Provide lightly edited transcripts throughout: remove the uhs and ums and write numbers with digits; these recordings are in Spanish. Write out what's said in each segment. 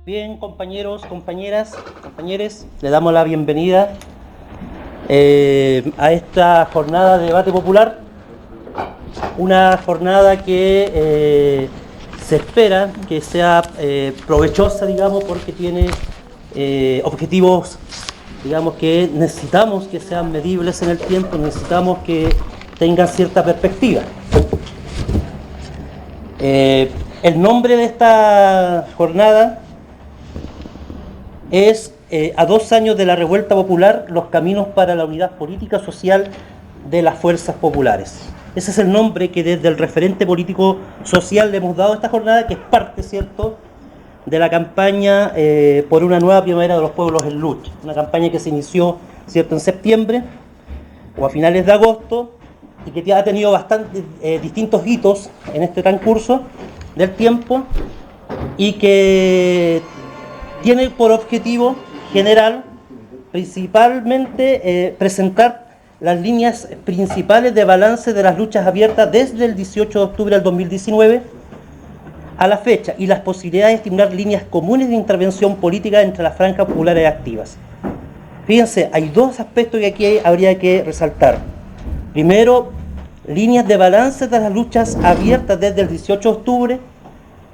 Bien, compañeros, compañeras, compañeros, le damos la bienvenida a esta jornada de debate popular, una jornada que se espera que sea provechosa, digamos, porque tiene objetivos, digamos, que necesitamos que sean medibles en el tiempo, necesitamos que tengan cierta perspectiva. El nombre de esta jornada es a 2 años de la revuelta popular, los caminos para la unidad política social de las fuerzas populares. Ese es el nombre que desde el referente político social le hemos dado a esta jornada, que es parte, ¿cierto?, de la campaña por una nueva primavera de los pueblos en lucha. Una campaña que se inició, ¿cierto?, en septiembre o a finales de agosto y que ha tenido bastantes distintos hitos en este transcurso del tiempo y que tiene por objetivo general principalmente presentar las líneas principales de balance de las luchas abiertas desde el 18 de octubre del 2019 a la fecha y las posibilidades de estimular líneas comunes de intervención política entre las franjas populares activas. Fíjense, hay dos aspectos que aquí habría que resaltar. Primero, líneas de balance de las luchas abiertas desde el 18 de octubre,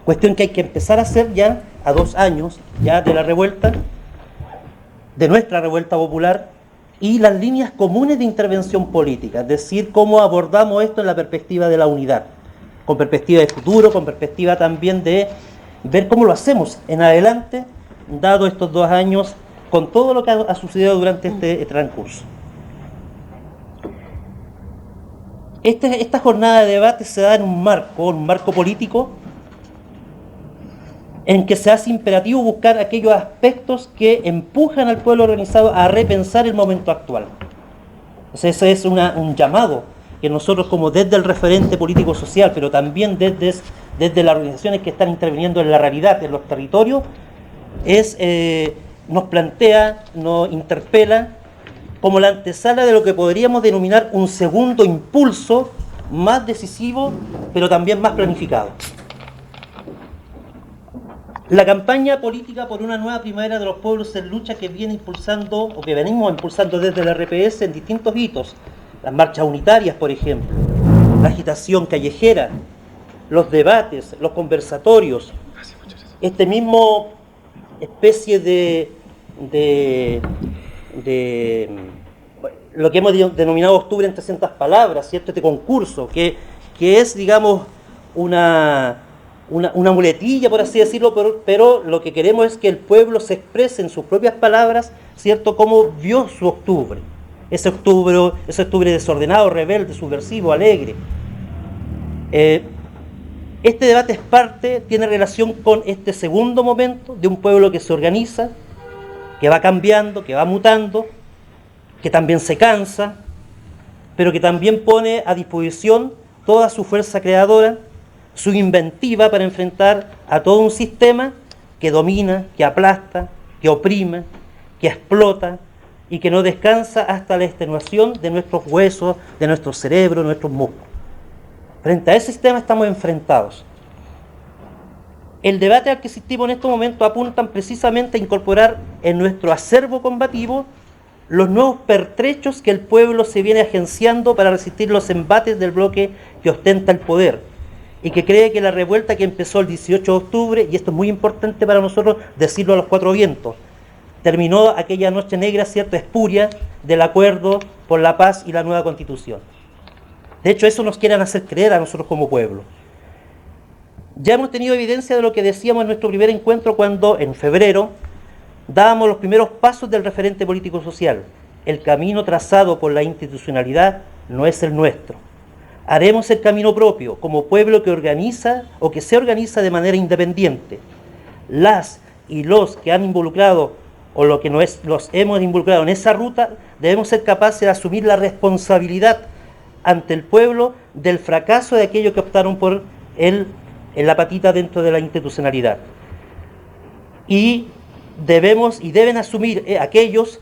cuestión que hay que empezar a hacer ya a 2 años ya de la revuelta, de nuestra revuelta popular, y las líneas comunes de intervención política, es decir, cómo abordamos esto en la perspectiva de la unidad, con perspectiva de futuro, con perspectiva también de ver cómo lo hacemos en adelante, dado estos 2 años, con todo lo que ha sucedido durante este transcurso. Esta jornada de debate se da en un marco político, en que se hace imperativo buscar aquellos aspectos que empujan al pueblo organizado a repensar el momento actual. Entonces ese es un llamado que nosotros, como desde el referente político social, pero también desde las organizaciones que están interviniendo en la realidad, en los territorios, nos plantea, nos interpela como la antesala de lo que podríamos denominar un segundo impulso más decisivo, pero también más planificado. La campaña política por una nueva primavera de los pueblos en lucha que viene impulsando, o que venimos impulsando desde la RPS en distintos hitos, las marchas unitarias, por ejemplo, la agitación callejera, los debates, los conversatorios, este mismo especie de lo que hemos denominado Octubre en 300 palabras, ¿cierto? Este concurso, que es, digamos, una muletilla, por así decirlo, pero lo que queremos es que el pueblo se exprese en sus propias palabras, ¿cierto?, cómo vio su octubre. Ese octubre desordenado, rebelde, subversivo, alegre. Este debate tiene relación con este segundo momento de un pueblo que se organiza, que va cambiando, que va mutando, que también se cansa, pero que también pone a disposición toda su fuerza creadora, su inventiva para enfrentar a todo un sistema que domina, que aplasta, que oprime, que explota y que no descansa hasta la extenuación de nuestros huesos, de nuestro cerebro, de nuestros músculos. Frente a ese sistema estamos enfrentados. El debate al que asistimos en estos momentos apuntan precisamente a incorporar en nuestro acervo combativo los nuevos pertrechos que el pueblo se viene agenciando para resistir los embates del bloque que ostenta el poder y que cree que la revuelta que empezó el 18 de octubre, y esto es muy importante para nosotros decirlo a los 4 vientos, terminó aquella noche negra, cierto, espuria, del acuerdo por la paz y la nueva constitución. De hecho, eso nos quieren hacer creer a nosotros como pueblo. Ya hemos tenido evidencia de lo que decíamos en nuestro primer encuentro cuando, en febrero, dábamos los primeros pasos del referente político social. El camino trazado por la institucionalidad no es el nuestro. Haremos el camino propio, como pueblo que organiza o que se organiza de manera independiente. Las y los que han involucrado o lo que los hemos involucrado en esa ruta, debemos ser capaces de asumir la responsabilidad ante el pueblo del fracaso de aquellos que optaron por en la patita dentro de la institucionalidad. Y deben asumir aquellos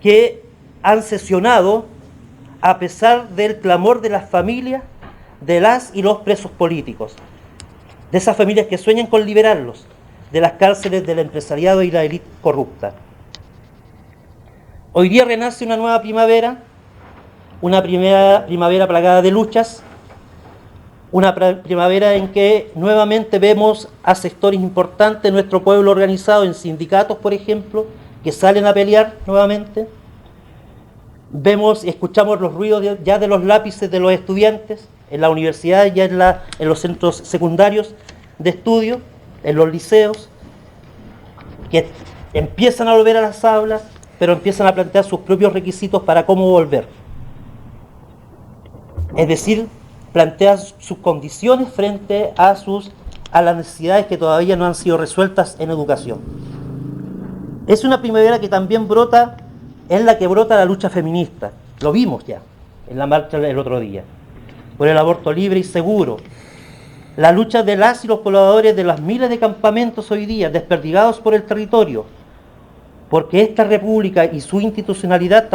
que han sesionado a pesar del clamor de las familias, de las y los presos políticos, de esas familias que sueñan con liberarlos, de las cárceles del empresariado y la élite corrupta. Hoy día renace una nueva primavera, una primavera plagada de luchas, una primavera en que nuevamente vemos a sectores importantes de nuestro pueblo organizado en sindicatos, por ejemplo, que salen a pelear nuevamente. Vemos y escuchamos los ruidos ya de los lápices de los estudiantes en la universidad, ya en los centros secundarios de estudio, en los liceos, que empiezan a volver a las aulas, pero empiezan a plantear sus propios requisitos para cómo volver. Es decir, plantean sus condiciones frente a las necesidades que todavía no han sido resueltas en educación. Es una primavera que también brota, es la que brota la lucha feminista. Lo vimos ya en la marcha del otro día, por el aborto libre y seguro. La lucha de las y los pobladores de las miles de campamentos hoy día desperdigados por el territorio, porque esta república y su institucionalidad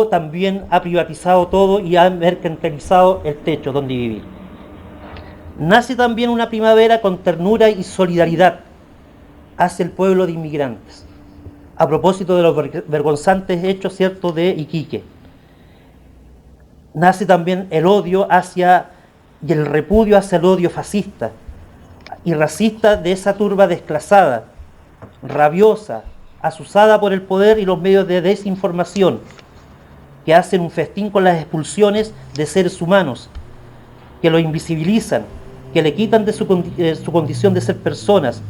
también ha privatizado todo y ha mercantilizado el techo donde vivir. Nace también una primavera con ternura y solidaridad hacia el pueblo de inmigrantes, a propósito de los vergonzantes hechos, ¿cierto?, de Iquique. Nace también el odio y el repudio hacia el odio fascista y racista de esa turba desclasada, rabiosa, azuzada por el poder y los medios de desinformación, que hacen un festín con las expulsiones de seres humanos, que lo invisibilizan, que le quitan de su condición de ser personas,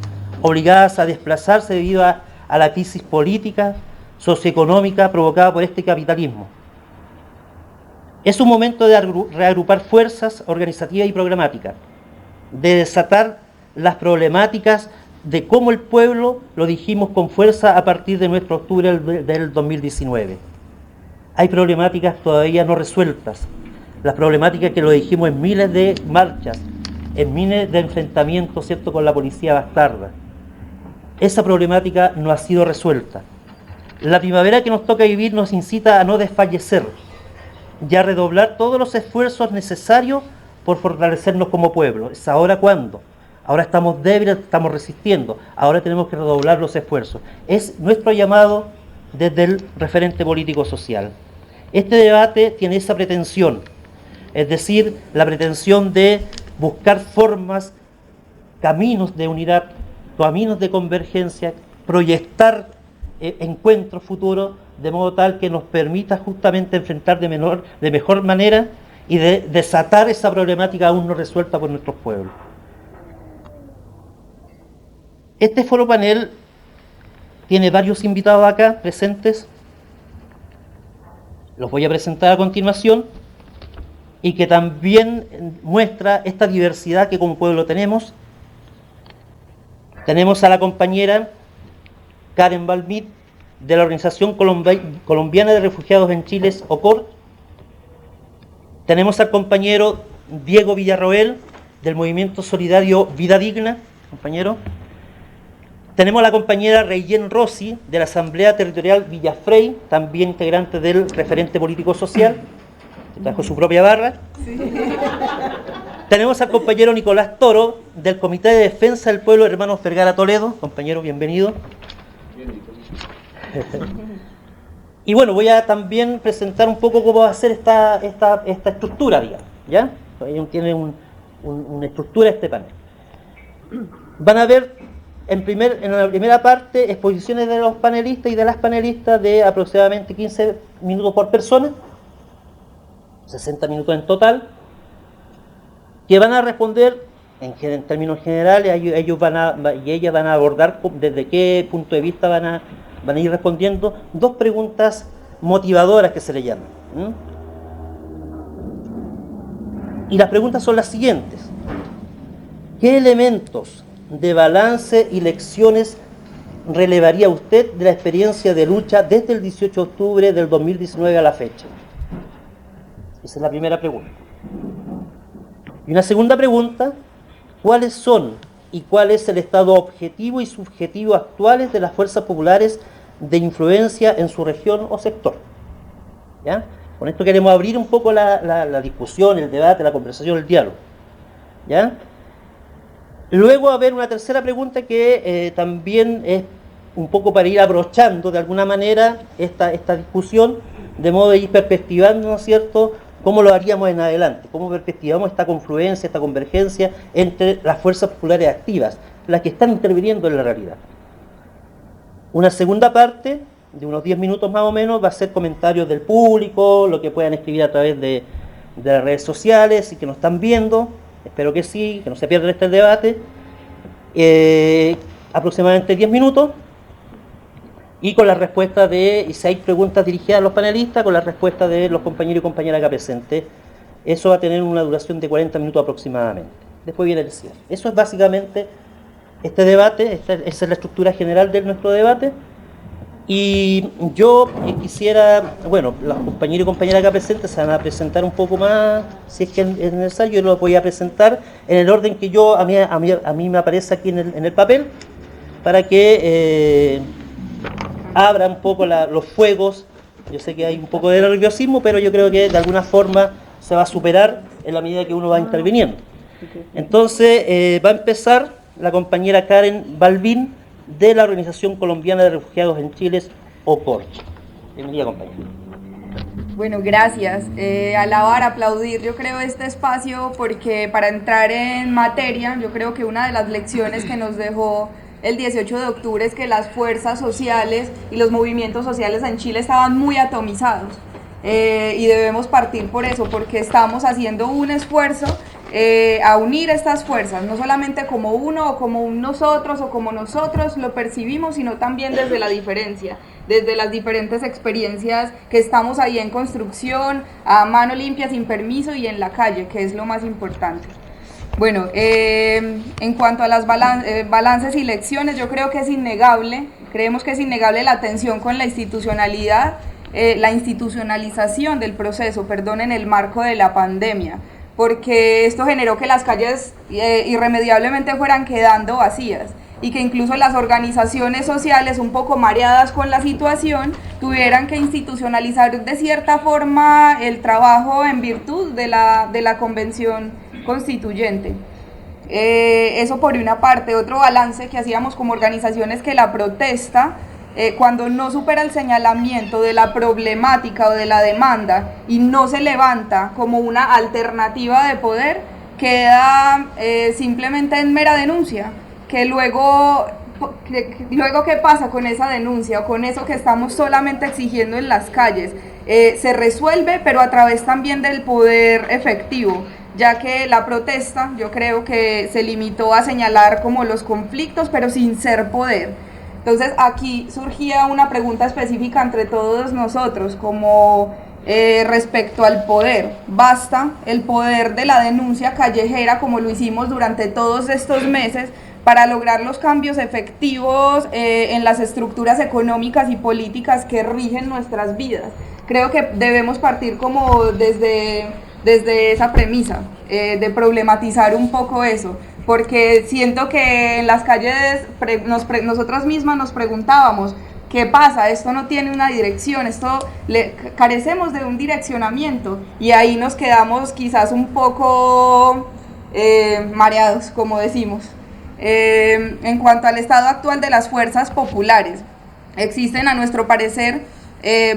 obligadas a desplazarse debido a la crisis política, socioeconómica provocada por este capitalismo. Es un momento de reagrupar fuerzas organizativas y programáticas, de desatar las problemáticas de cómo el pueblo lo dijimos con fuerza a partir de nuestro octubre del 2019. Hay problemáticas todavía no resueltas, las problemáticas que lo dijimos en miles de marchas, en miles de enfrentamientos, ¿cierto?, con la policía bastarda. Esa problemática no ha sido resuelta. La primavera que nos toca vivir nos incita a no desfallecer y a redoblar todos los esfuerzos necesarios por fortalecernos como pueblo. ¿Es ahora cuándo? Ahora estamos débiles, estamos resistiendo. Ahora tenemos que redoblar los esfuerzos. Es nuestro llamado desde el referente político social. Este debate tiene esa pretensión, es decir, la pretensión de buscar formas, caminos de unidad, caminos de convergencia, proyectar encuentros futuros de modo tal que nos permita justamente enfrentar de mejor manera y de desatar esa problemática aún no resuelta por nuestros pueblos. Este foro panel tiene varios invitados acá presentes, los voy a presentar a continuación, y que también muestra esta diversidad que como pueblo tenemos. Tenemos a la compañera Karen Balmit, de la Organización Colombiana de Refugiados en Chile, OCOR. Tenemos al compañero Diego Villarroel, del Movimiento Solidario Vida Digna, compañero. Tenemos a la compañera Reyen Rossi, de la Asamblea Territorial Villafrey, también integrante del referente político social, que trajo su propia barra. Sí. Tenemos al compañero Nicolás Toro, del Comité de Defensa del Pueblo Hermanos Vergara Toledo. Compañero, bienvenido. Y bueno, voy a también presentar un poco cómo va a ser esta estructura, digamos, ¿ya? Tiene una estructura este panel. Van a ver en la primera parte exposiciones de los panelistas y de las panelistas de aproximadamente 15 minutos por persona, 60 minutos en total, que van a responder en términos generales. Ellos y ellas van a abordar desde qué punto de vista van a ir respondiendo dos preguntas motivadoras que se le llaman. Y las preguntas son las siguientes: ¿qué elementos de balance y lecciones relevaría usted de la experiencia de lucha desde el 18 de octubre del 2019 a la fecha? Esa es la primera pregunta. Y una segunda pregunta: ¿cuáles son y cuál es el estado objetivo y subjetivo actuales de las fuerzas populares de influencia en su región o sector? ¿Ya? Con esto queremos abrir un poco la discusión, el debate, la conversación, el diálogo. ¿Ya? Luego va a haber una tercera pregunta que también es un poco para ir abrochando de alguna manera esta discusión, de modo de ir perspectivando, ¿no es cierto?, cómo lo haríamos en adelante, cómo perspectivamos esta confluencia, esta convergencia entre las fuerzas populares activas, las que están interviniendo en la realidad. Una segunda parte, de unos 10 minutos más o menos, va a ser comentarios del público, lo que puedan escribir a través de las redes sociales y que nos están viendo, espero que sí, que no se pierda este debate, aproximadamente 10 minutos, y con las respuestas y si hay preguntas dirigidas a los panelistas, con las respuestas de los compañeros y compañeras acá presentes. Eso va a tener una duración de 40 minutos aproximadamente. Después viene el cierre. Eso es básicamente este debate, esa es la estructura general de nuestro debate. Y yo quisiera, bueno, los compañeros y compañeras acá presentes se van a presentar un poco más, si es que es necesario. Yo los voy a presentar en el orden que a mí me aparece aquí en el papel, para que abra un poco los fuegos. Yo sé que hay un poco de nerviosismo, pero yo creo que de alguna forma se va a superar en la medida que uno va interviniendo. Entonces va a empezar la compañera Karen Balbín, de la Organización Colombiana de Refugiados en Chile, OCORCH. Bienvenida, compañera. Bueno, gracias. Alabar, aplaudir, yo creo, este espacio, porque para entrar en materia, yo creo que una de las lecciones que nos dejó el 18 de octubre es que las fuerzas sociales y los movimientos sociales en Chile estaban muy atomizados. Y debemos partir por eso, porque estamos haciendo un esfuerzo a unir estas fuerzas, no solamente como uno o como un nosotros o como nosotros lo percibimos, sino también desde la diferencia, desde las diferentes experiencias que estamos ahí en construcción, a mano limpia, sin permiso y en la calle, que es lo más importante. Bueno, en cuanto a las balances y lecciones, yo creo que es innegable, creemos que es innegable la tensión con la institucionalidad, la institucionalización del proceso, en el marco de la pandemia, porque esto generó que las calles irremediablemente fueran quedando vacías y que incluso las organizaciones sociales, un poco mareadas con la situación, tuvieran que institucionalizar de cierta forma el trabajo en virtud de la convención constituyente. Eso por una parte. Otro balance que hacíamos como organización es que la protesta, cuando no supera el señalamiento de la problemática o de la demanda y no se levanta como una alternativa de poder, queda simplemente en mera denuncia, que luego ¿qué pasa con esa denuncia o con eso que estamos solamente exigiendo en las calles? Se resuelve, pero a través también del poder efectivo, ya que la protesta, yo creo que se limitó a señalar como los conflictos, pero sin ser poder. Entonces aquí surgía una pregunta específica entre todos nosotros, como respecto al poder. ¿Basta el poder de la denuncia callejera, como lo hicimos durante todos estos meses, para lograr los cambios efectivos en las estructuras económicas y políticas que rigen nuestras vidas? Creo que debemos partir como desde esa premisa, de problematizar un poco eso, porque siento que en las calles nosotras mismas nos preguntábamos, ¿qué pasa? Esto no tiene una dirección, carecemos de un direccionamiento, y ahí nos quedamos quizás un poco mareados, como decimos. En cuanto al estado actual de las fuerzas populares, existen, a nuestro parecer,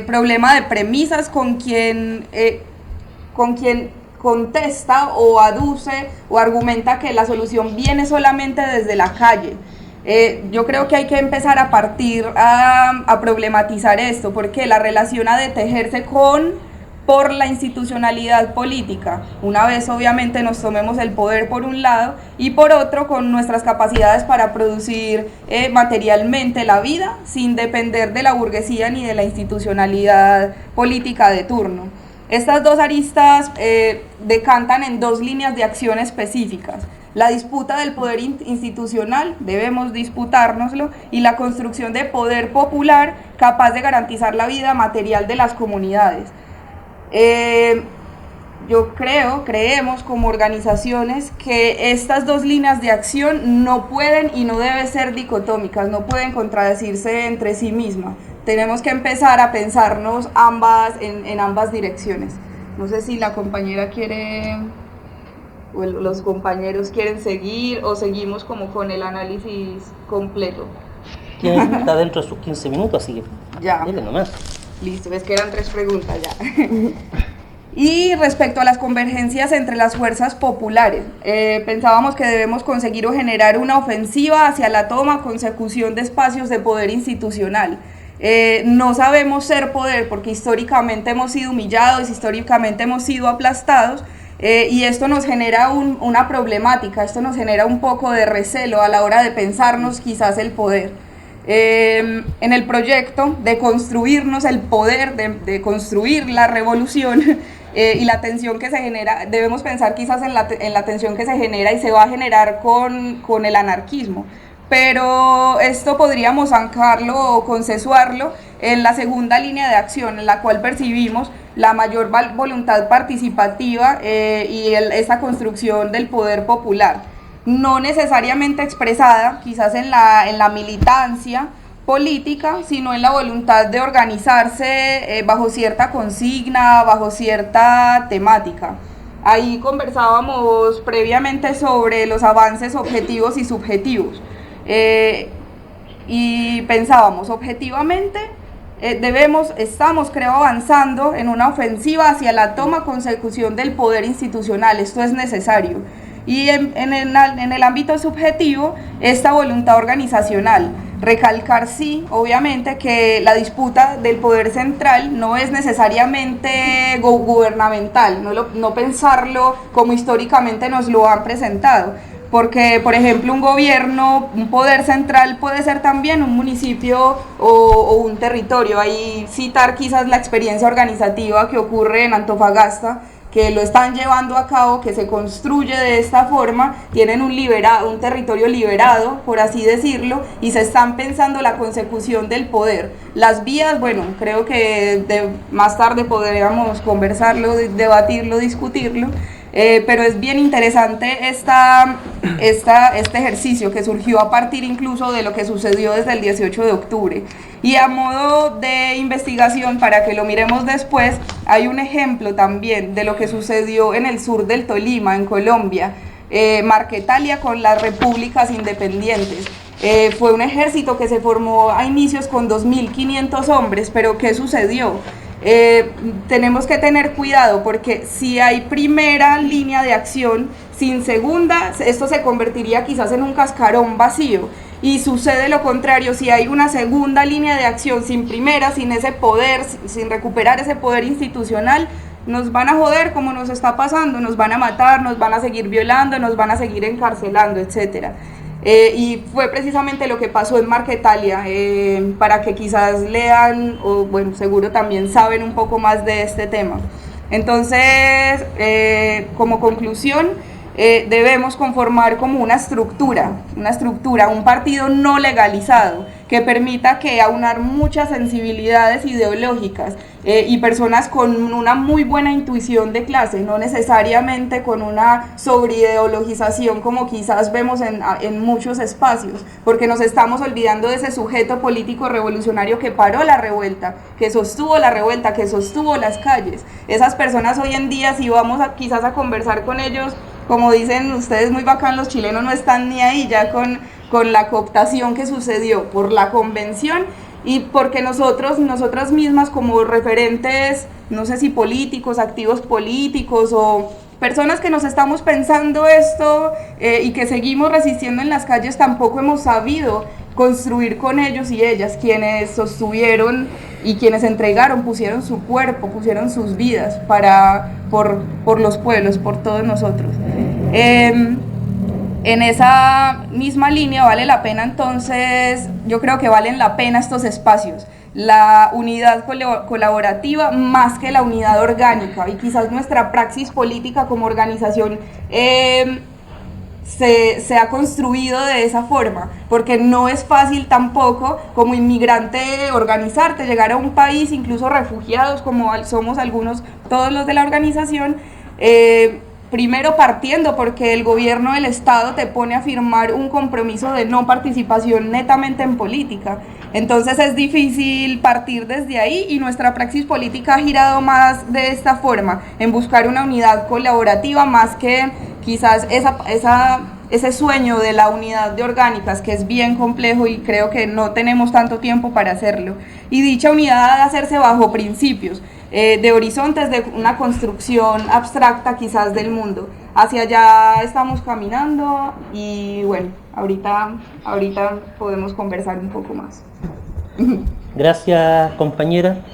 problema de premisas con quien contesta o aduce o argumenta que la solución viene solamente desde la calle. Yo creo que hay que empezar a partir a problematizar esto, porque la relación ha de tejerse por la institucionalidad política, una vez obviamente nos tomemos el poder por un lado, y por otro con nuestras capacidades para producir materialmente la vida sin depender de la burguesía ni de la institucionalidad política de turno. Estas dos aristas decantan en dos líneas de acción específicas: la disputa del poder institucional, debemos disputárnoslo, y la construcción de poder popular capaz de garantizar la vida material de las comunidades. Creemos como organizaciones que estas dos líneas de acción no pueden y no deben ser dicotómicas, no pueden contradecirse entre sí mismas. Tenemos que empezar a pensarnos en ambas direcciones. No sé si la compañera quiere o los compañeros quieren seguir o seguimos como con el análisis completo. Está dentro de sus 15 minutos, así que ya. dile nomás. Listo, es que eran 3 preguntas ya. Y respecto a las convergencias entre las fuerzas populares, pensábamos que debemos conseguir o generar una ofensiva hacia la toma, consecución de espacios de poder institucional. No sabemos ser poder porque históricamente hemos sido humillados, históricamente hemos sido aplastados, y esto nos genera una problemática, esto nos genera un poco de recelo a la hora de pensarnos quizás el poder. En el proyecto de construirnos el poder, de construir la revolución y la tensión que se genera, debemos pensar quizás en la tensión que se genera y se va a generar con el anarquismo. Pero esto podríamos ancarlo o consensuarlo en la segunda línea de acción, en la cual percibimos la mayor voluntad participativa y esa construcción del poder popular, no necesariamente expresada quizás en la militancia política, sino en la voluntad de organizarse bajo cierta consigna, bajo cierta temática. Ahí conversábamos previamente sobre los avances objetivos y subjetivos. Y pensábamos, objetivamente, estamos creo avanzando en una ofensiva hacia la toma consecución del poder institucional, esto es necesario. Y en el ámbito subjetivo, esta voluntad organizacional, recalcar sí, obviamente, que la disputa del poder central no es necesariamente gubernamental, no pensarlo como históricamente nos lo han presentado, porque, por ejemplo, un gobierno, un poder central puede ser también un municipio o un territorio. Ahí citar quizás la experiencia organizativa que ocurre en Antofagasta, que lo están llevando a cabo, que se construye de esta forma, tienen un territorio liberado, por así decirlo, y se están pensando la consecución del poder. Las vías, bueno, creo que más tarde podríamos conversarlo, debatirlo, discutirlo, pero es bien interesante este ejercicio que surgió a partir incluso de lo que sucedió desde el 18 de octubre. Y a modo de investigación, para que lo miremos después, hay un ejemplo también de lo que sucedió en el sur del Tolima, en Colombia, Marquetalia con las repúblicas independientes. Fue un ejército que se formó a inicios con 2.500 hombres, pero ¿qué sucedió? Tenemos que tener cuidado porque si hay primera línea de acción sin segunda, esto se convertiría quizás en un cascarón vacío, y sucede lo contrario, si hay una segunda línea de acción sin primera, sin ese poder, sin recuperar ese poder institucional, nos van a joder como nos está pasando, nos van a matar, nos van a seguir violando, nos van a seguir encarcelando, etcétera. Y fue precisamente lo que pasó en Marquetalia, para que quizás lean, o bueno, seguro también saben un poco más de este tema. Entonces, como conclusión, debemos conformar como una estructura, un partido no legalizado, que permita que aunar muchas sensibilidades ideológicas y personas con una muy buena intuición de clase, no necesariamente con una sobreideologización como quizás vemos en muchos espacios, porque nos estamos olvidando de ese sujeto político revolucionario que paró la revuelta, que sostuvo la revuelta, que sostuvo las calles. Esas personas hoy en día, si vamos quizás a conversar con ellos, como dicen ustedes muy bacán, los chilenos no están ni ahí ya con la cooptación que sucedió por la convención y porque nosotras mismas como referentes, no sé si políticos, activos políticos o personas que nos estamos pensando esto y que seguimos resistiendo en las calles, tampoco hemos sabido construir con ellos y ellas, quienes sostuvieron y quienes entregaron, pusieron su cuerpo, pusieron sus vidas por los pueblos, por todos nosotros. En esa misma línea vale la pena entonces, yo creo que valen la pena estos espacios, la unidad colaborativa más que la unidad orgánica, y quizás nuestra praxis política como organización se ha construido de esa forma, porque no es fácil tampoco como inmigrante organizarte, llegar a un país, incluso refugiados como somos todos los de la organización, primero partiendo porque el gobierno del Estado te pone a firmar un compromiso de no participación netamente en política. Entonces es difícil partir desde ahí y nuestra praxis política ha girado más de esta forma, en buscar una unidad colaborativa más que quizás ese sueño de la unidad de orgánicas, que es bien complejo y creo que no tenemos tanto tiempo para hacerlo, y dicha unidad ha de hacerse bajo principios de horizontes de una construcción abstracta quizás del mundo. Hacia allá estamos caminando y bueno, ahorita podemos conversar un poco más. Gracias, compañera.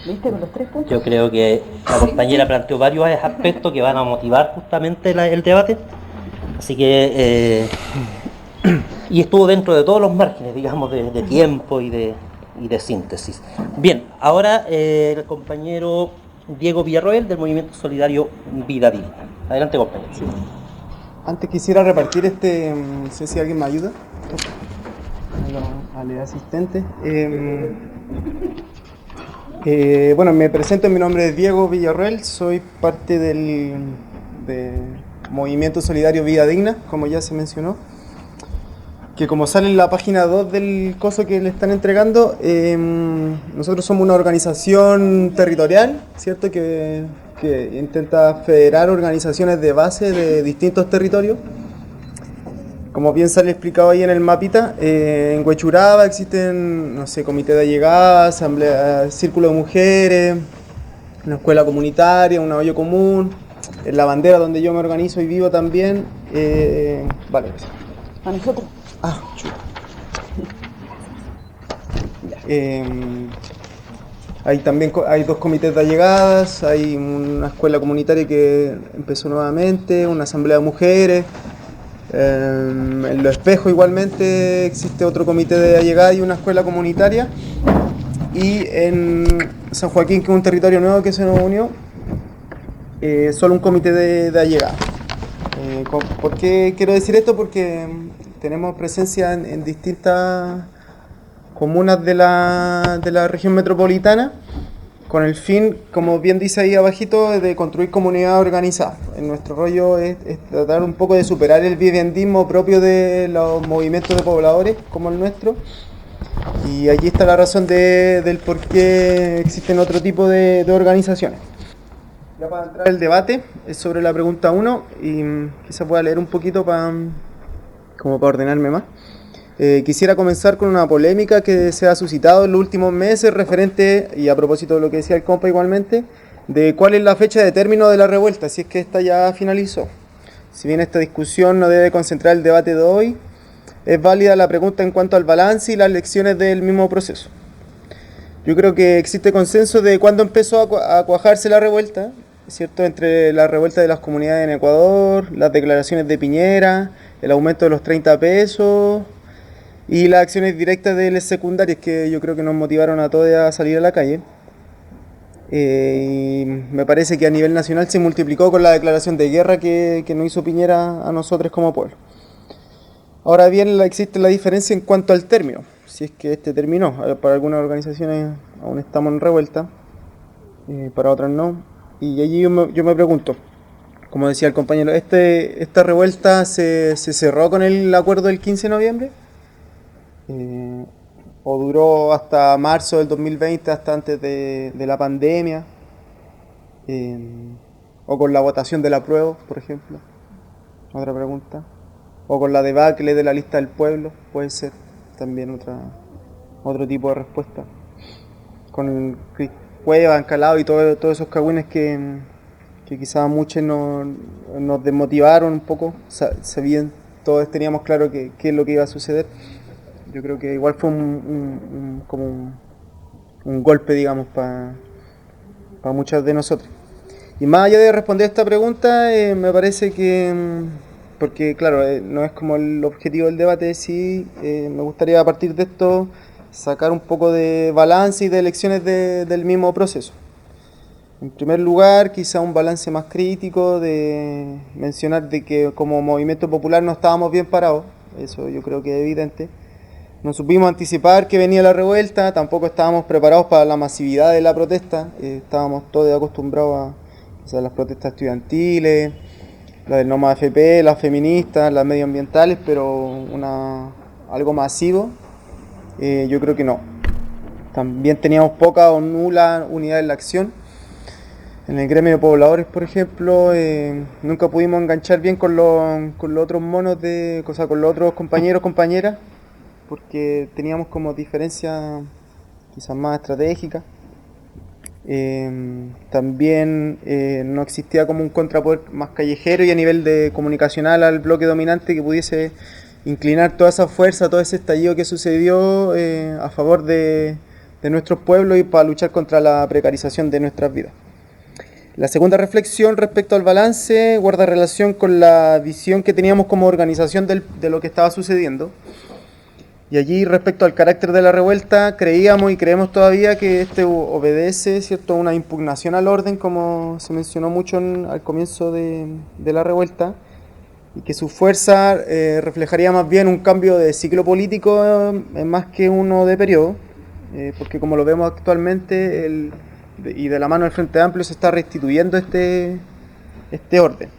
¿Viste con los 3 puntos? Yo creo que la compañera planteó varios aspectos que van a motivar justamente el debate. Así que, y estuvo dentro de todos los márgenes, digamos, de tiempo y de síntesis. Bien, ahora el compañero Diego Villarroel del Movimiento Solidario Vida Digna. Adelante, compañero. Sí. Antes quisiera repartir no sé si alguien me ayuda, al asistente. Bueno, me presento, mi nombre es Diego Villarroel, soy parte del Movimiento Solidario Vida Digna, como ya se mencionó, que como sale en la página 2 del coso que le están entregando, nosotros somos una organización territorial, ¿cierto? Que intenta federar organizaciones de base de distintos territorios. Como bien sale explicado ahí en el mapita, en Huechuraba existen, no sé, comité de allegada, asamblea, círculo de mujeres, una escuela comunitaria, un hoyo común, en La Bandera, donde yo me organizo y vivo también. Vale, gracias. ¿A nosotros? Ah, chulo. Hay 2 comités de allegadas, hay una escuela comunitaria que empezó nuevamente, una asamblea de mujeres. En Los Espejos igualmente existe otro comité de allegada y una escuela comunitaria. Y en San Joaquín, que es un territorio nuevo que se nos unió, solo un comité de allegada. ¿Por qué quiero decir esto? Porque tenemos presencia en distintas comunas de la región metropolitana, con el fin, como bien dice ahí abajito, de construir comunidades organizadas. En nuestro rollo es tratar un poco de superar el viviendismo propio de los movimientos de pobladores como el nuestro. Y allí está la razón del por qué existen otro tipo de organizaciones. Ya para entrar al debate, es sobre la pregunta 1, y quizás pueda leer un poquito como para ordenarme más. Quisiera comenzar con una polémica que se ha suscitado en los últimos meses referente, y a propósito de lo que decía el compa igualmente, de cuál es la fecha de término de la revuelta, si es que esta ya finalizó. Si bien esta discusión no debe concentrar el debate de hoy, es válida la pregunta en cuanto al balance y las lecciones del mismo proceso. Yo creo que existe consenso de cuándo empezó a cuajarse la revuelta, ¿cierto? Entre la revuelta de las comunidades en Ecuador, las declaraciones de Piñera, el aumento de los 30 pesos y las acciones directas de las secundarias que yo creo que nos motivaron a todos a salir a la calle. Y me parece que a nivel nacional se multiplicó con la declaración de guerra que nos hizo Piñera a nosotros como pueblo. Ahora bien, existe la diferencia en cuanto al término, si es que este terminó. Para algunas organizaciones aún estamos en revuelta, para otras no. Y allí yo me pregunto, como decía el compañero, ¿esta revuelta se cerró con el acuerdo del 15 de noviembre? ¿O duró hasta marzo del 2020, hasta antes de la pandemia? ¿O con la votación del apruebo, por ejemplo? Otra pregunta. ¿O con la debacle de la lista del pueblo? Puede ser también otro tipo de respuesta. Con el Cueva, Encalado y todos esos cagüines que quizás a muchos nos desmotivaron un poco. Sabían, todos teníamos claro qué es lo que iba a suceder. Yo creo que igual fue como un golpe, digamos, para muchos de nosotros. Y más allá de responder esta pregunta, me parece que, porque claro, no es como el objetivo del debate, sí, me gustaría a partir de esto sacar un poco de balance y de lecciones del mismo proceso. En primer lugar, quizá un balance más crítico, de mencionar de que como movimiento popular no estábamos bien parados, eso yo creo que es evidente. No supimos anticipar que venía la revuelta, tampoco estábamos preparados para la masividad de la protesta, estábamos todos acostumbrados a las protestas estudiantiles, la del NOMA AFP, las feministas, las medioambientales, pero algo masivo, yo creo que no. También teníamos poca o nula unidad en la acción. En el gremio de pobladores, por ejemplo, nunca pudimos enganchar bien con los otros monos, o sea, con los otros compañeros, compañeras, porque teníamos como diferencias quizás más estratégicas. También no existía como un contrapoder más callejero y a nivel de comunicacional al bloque dominante que pudiese inclinar toda esa fuerza, todo ese estallido que sucedió a favor de nuestros pueblos y para luchar contra la precarización de nuestras vidas. La segunda reflexión respecto al balance guarda relación con la visión que teníamos como organización de lo que estaba sucediendo. Y allí, respecto al carácter de la revuelta, creíamos y creemos todavía que este obedece, ¿cierto?, a una impugnación al orden, como se mencionó mucho al comienzo de la revuelta, y que su fuerza reflejaría más bien un cambio de ciclo político más que uno de periodo, porque como lo vemos actualmente, y de la mano del Frente Amplio se está restituyendo este orden.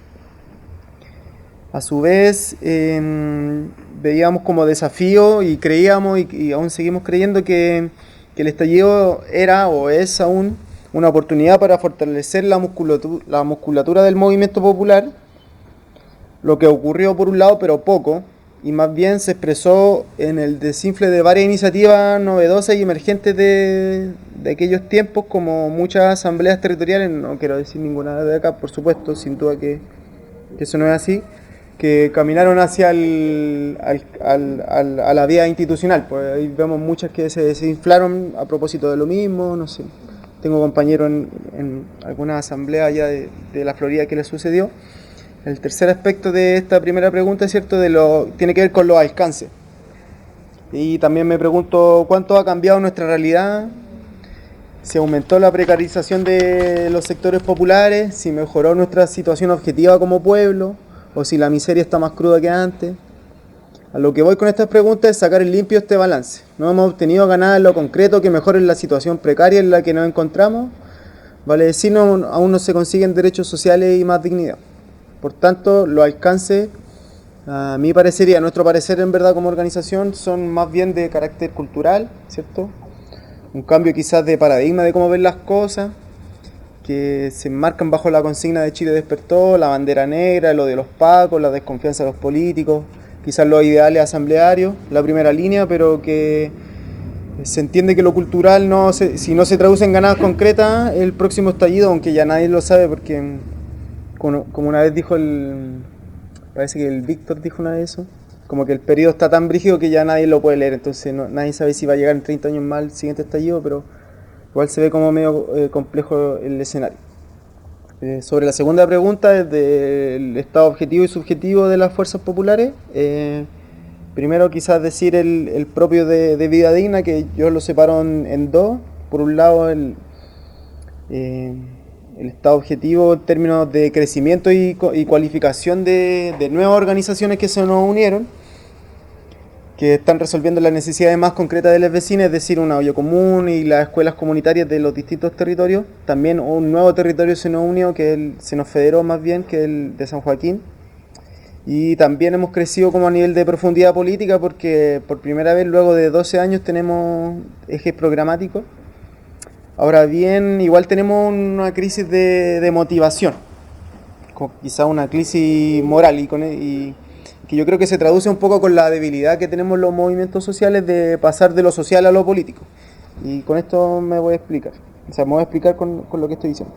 A su vez, veíamos como desafío y creíamos y aún seguimos creyendo que el estallido era o es aún una oportunidad para fortalecer la musculatura del movimiento popular, lo que ocurrió por un lado, pero poco, y más bien se expresó en el desinfle de varias iniciativas novedosas y emergentes de aquellos tiempos, como muchas asambleas territoriales, no quiero decir ninguna de acá, por supuesto, sin duda que eso no es así, que caminaron hacia a la vía institucional. Pues ahí vemos muchas que se desinflaron a propósito de lo mismo, no sé. Tengo compañeros en algunas asambleas allá de la Florida que les sucedió. El tercer aspecto de esta primera pregunta, ¿cierto?, tiene que ver con los alcances. Y también me pregunto cuánto ha cambiado nuestra realidad, si aumentó la precarización de los sectores populares, si mejoró nuestra situación objetiva como pueblo, o si la miseria está más cruda que antes. A lo que voy con estas preguntas es sacar en limpio este balance. No hemos obtenido ganadas en lo concreto que mejoren la situación precaria en la que nos encontramos. Vale decir, aún no se consiguen derechos sociales y más dignidad. Por tanto, los alcances, a mi parecer y a nuestro parecer en verdad como organización, son más bien de carácter cultural, ¿cierto? Un cambio quizás de paradigma de cómo ven las cosas, que se enmarcan bajo la consigna de Chile despertó, la bandera negra, lo de los pacos, la desconfianza de los políticos, quizás los ideales asamblearios, la primera línea, pero que se entiende que lo cultural, si no se traduce en ganadas concretas, el próximo estallido, aunque ya nadie lo sabe, porque como una vez dijo parece que el Víctor dijo una vez eso, como que el periodo está tan brígido que ya nadie lo puede leer, entonces nadie sabe si va a llegar en 30 años más el siguiente estallido, pero igual se ve como medio complejo el escenario. Sobre la segunda pregunta, del estado objetivo y subjetivo de las fuerzas populares, primero quizás decir el propio de vida digna, que yo lo separo en dos. Por un lado, el estado objetivo en términos de crecimiento y cualificación de nuevas organizaciones que se nos unieron, que están resolviendo las necesidades más concretas de los vecinos, es decir, una olla común y las escuelas comunitarias de los distintos territorios. También un nuevo territorio se nos unió, se nos federó más bien, que el de San Joaquín. Y también hemos crecido como a nivel de profundidad política, porque por primera vez luego de 12 años tenemos ejes programáticos. Ahora bien, igual tenemos una crisis de motivación, quizá una crisis moral y que yo creo que se traduce un poco con la debilidad que tenemos los movimientos sociales de pasar de lo social a lo político. Y con esto me voy a explicar. Me voy a explicar con lo que estoy diciendo.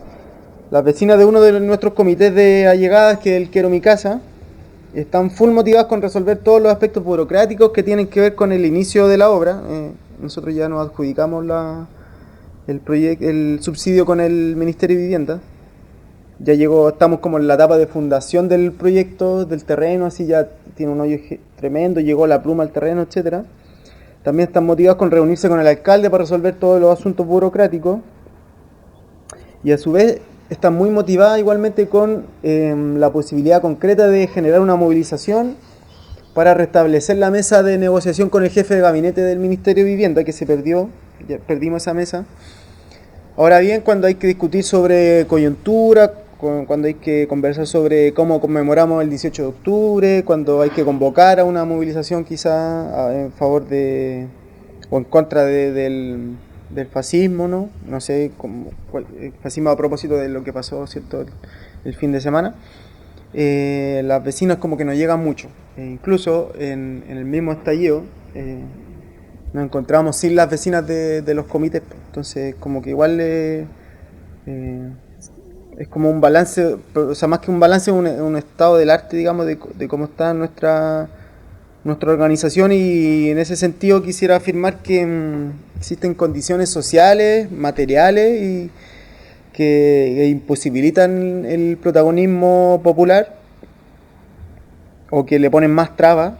Las vecinas de uno de nuestros comités de allegadas, que es el Quiero Mi Casa, están full motivadas con resolver todos los aspectos burocráticos que tienen que ver con el inicio de la obra. Nosotros ya nos adjudicamos el subsidio con el Ministerio de Vivienda. Ya estamos como en la etapa de fundación del proyecto, del terreno, así ya tiene un hoyo tremendo, llegó la pluma al terreno, etcétera. También están motivados con reunirse con el alcalde para resolver todos los asuntos burocráticos. Y a su vez están muy motivadas igualmente con la posibilidad concreta de generar una movilización para restablecer la mesa de negociación con el jefe de gabinete del Ministerio de Vivienda, que se perdió, ya perdimos esa mesa. Ahora bien, cuando hay que discutir sobre coyuntura, cuando hay que conversar sobre cómo conmemoramos el 18 de octubre, cuando hay que convocar a una movilización quizá en favor o en contra de del fascismo, ¿no? No sé, el fascismo a propósito de lo que pasó, ¿cierto?, el fin de semana. Las vecinas como que no llegan mucho. Incluso en el mismo estallido nos encontramos sin las vecinas de los comités. Entonces como que igual es como un balance, o sea, más que un balance, un estado del arte, digamos, de cómo está nuestra organización, y en ese sentido quisiera afirmar que existen condiciones sociales, materiales, y que imposibilitan el protagonismo popular o que le ponen más trabas,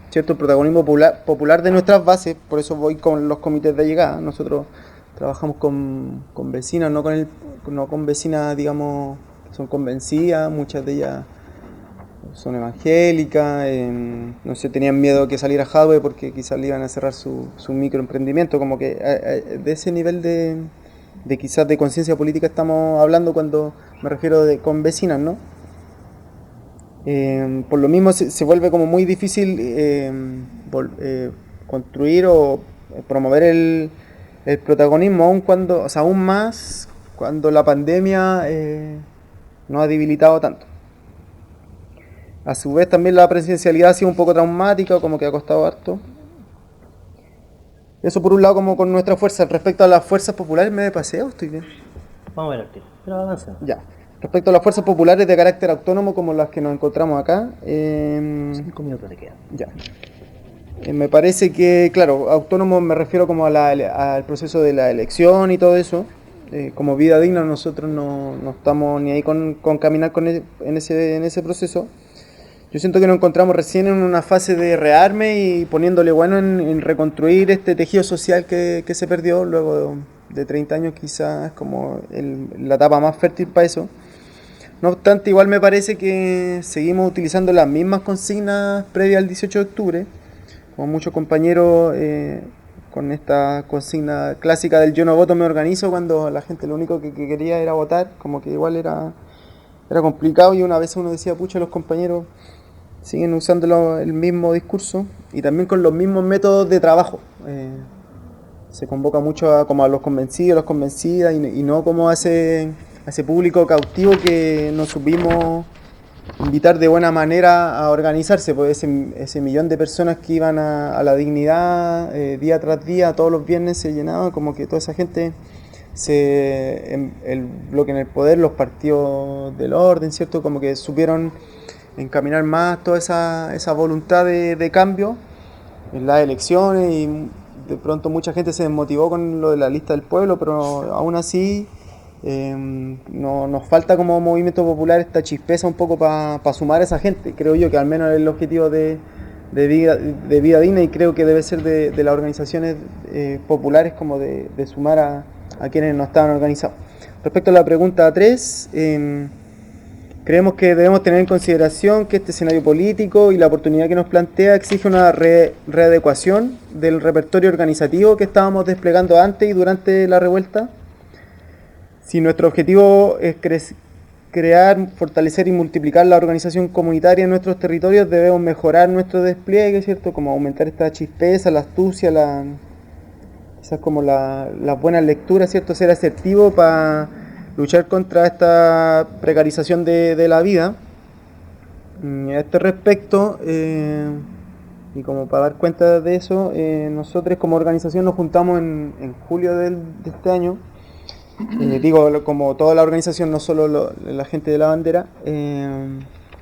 ¿cierto? El protagonismo popular de nuestras bases. Por eso voy con los comités de llegada. Nosotros trabajamos con vecinas, no con vecinas, digamos, que son convencidas, muchas de ellas son evangélicas, no sé, tenían miedo que saliera Jadwe porque quizás le iban a cerrar su microemprendimiento, como que de ese nivel de quizás de conciencia política estamos hablando cuando me refiero con vecinas, ¿no? Por lo mismo se vuelve como muy difícil construir o promover el protagonismo, aún más cuando la pandemia nos ha debilitado tanto. A su vez también la presidencialidad ha sido un poco traumática, como que ha costado harto. Eso por un lado, como con nuestra fuerza. Respecto a las fuerzas populares, ¿me paseo? ¿Estoy bien? Vamos a ver el tiro, pero avancen. Ya. Respecto a las fuerzas populares de carácter autónomo, como las que nos encontramos acá, 5 minutos te quedan. Ya. Me parece que, claro, autónomo me refiero como al proceso de la elección y todo eso. Como Vida Digna nosotros no estamos ni ahí con caminar en ese proceso. Yo siento que nos encontramos recién en una fase de rearme y poniéndole bueno en reconstruir este tejido social que se perdió luego de 30 años, quizás como la etapa más fértil para eso. No obstante, igual me parece que seguimos utilizando las mismas consignas previas al 18 de octubre, como muchos compañeros con esta consigna clásica del yo no voto, me organizo, cuando la gente lo único que quería era votar, como que igual era complicado, y una vez uno decía, pucha, los compañeros siguen usando el mismo discurso y también con los mismos métodos de trabajo. Se convoca mucho como a los convencidos, las convencidas, y no como a ese público cautivo que nos supimos invitar de buena manera a organizarse, pues ese millón de personas que iban a la dignidad día tras día, todos los viernes se llenaba, como que toda esa gente, el bloque en el poder, los partidos del orden, ¿cierto? Como que supieron encaminar más toda esa voluntad de cambio en las elecciones, y de pronto mucha gente se desmotivó con lo de la lista del pueblo, pero aún así nos falta como movimiento popular esta chispeza un poco para sumar a esa gente. Creo yo que al menos es el objetivo de Vida Digna, y creo que debe ser de las organizaciones populares, como de sumar a quienes no estaban organizados. Respecto a la pregunta 3, creemos que debemos tener en consideración que este escenario político y la oportunidad que nos plantea exige una readecuación del repertorio organizativo que estábamos desplegando antes y durante la revuelta. Si nuestro objetivo es crear, fortalecer y multiplicar la organización comunitaria en nuestros territorios, debemos mejorar nuestro despliegue, ¿cierto? Como aumentar esta chispeza, la astucia, quizás como las buenas lecturas, ¿cierto? Ser asertivo para luchar contra esta precarización de la vida. A este respecto, y como para dar cuenta de eso, nosotros como organización nos juntamos en julio de este año. Digo, como toda la organización, no solo la gente de la bandera,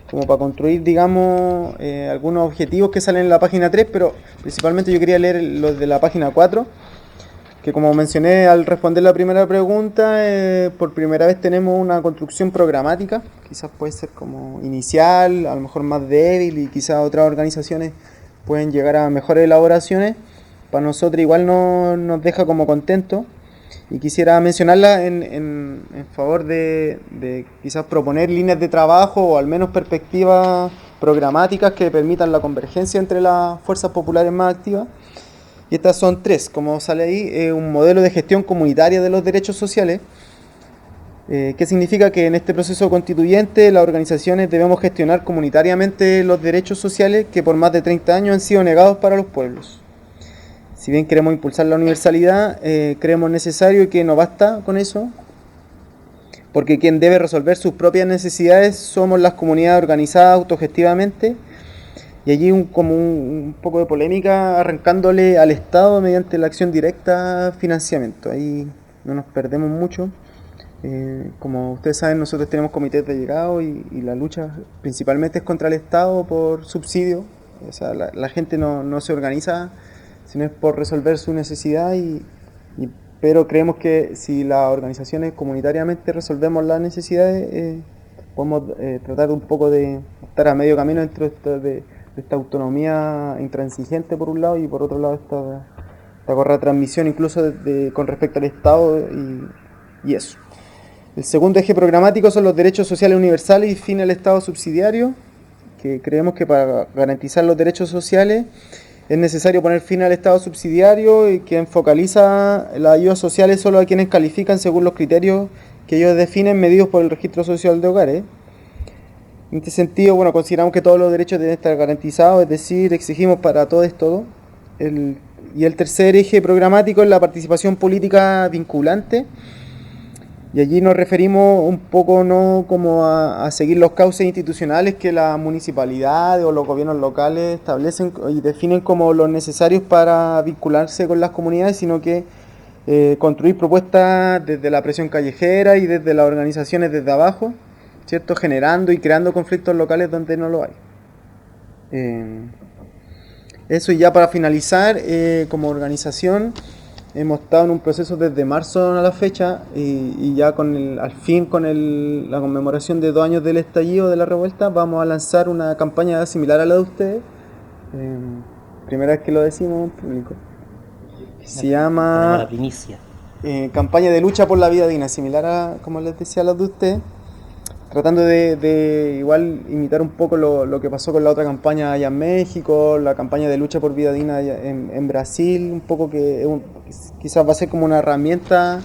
como para construir, digamos, algunos objetivos que salen en la página 3, pero principalmente yo quería leer los de la página 4, que como mencioné al responder la primera pregunta, por primera vez tenemos una construcción programática, quizás puede ser como inicial, a lo mejor más débil, y quizás otras organizaciones pueden llegar a mejores elaboraciones. Para nosotros igual nos deja como contentos. Y quisiera mencionarla en favor de quizás proponer líneas de trabajo, o al menos perspectivas programáticas que permitan la convergencia entre las fuerzas populares más activas. Y estas son 3, como sale ahí: un modelo de gestión comunitaria de los derechos sociales, que significa que en este proceso constituyente las organizaciones debemos gestionar comunitariamente los derechos sociales que por más de 30 años han sido negados para los pueblos. Si bien queremos impulsar la universalidad, creemos necesario y que no basta con eso, porque quien debe resolver sus propias necesidades somos las comunidades organizadas autogestivamente, y allí como un poco de polémica arrancándole al Estado mediante la acción directa financiamiento. Ahí no nos perdemos mucho. Como ustedes saben, nosotros tenemos comités de llegado y la lucha principalmente es contra el Estado por subsidio. O sea, la gente no se organiza, sino es por resolver su necesidad, pero creemos que si las organizaciones comunitariamente resolvemos las necesidades, podemos tratar un poco de estar a medio camino dentro de esta autonomía intransigente por un lado, y por otro lado esta correcta transmisión incluso con respecto al Estado y eso. El segundo eje programático son los derechos sociales universales y fin al Estado subsidiario, que creemos que para garantizar los derechos sociales es necesario poner fin al Estado subsidiario, y que focaliza las ayudas sociales solo a quienes califican según los criterios que ellos definen, medidos por el Registro Social de Hogares. En este sentido, bueno, consideramos que todos los derechos deben estar garantizados, es decir, exigimos para todos todo. Y el tercer eje programático es la participación política vinculante, y allí nos referimos un poco no como a seguir los cauces institucionales que las municipalidades o los gobiernos locales establecen y definen como los necesarios para vincularse con las comunidades, sino que construir propuestas desde la presión callejera y desde las organizaciones desde abajo, ¿cierto? Generando y creando conflictos locales donde no lo hay. Eso, y ya para finalizar, como organización hemos estado en un proceso desde marzo a la fecha, y ya al fin con la conmemoración de 2 años del estallido de la revuelta, vamos a lanzar una campaña similar a la de ustedes. Primera vez que lo decimos en público. Se llama la primicia. Campaña de lucha por la vida digna, similar a, como les decía, a la de ustedes, tratando de igual imitar un poco lo que pasó con la otra campaña allá en México, la campaña de lucha por vida digna en Brasil, un poco que quizás va a ser como una herramienta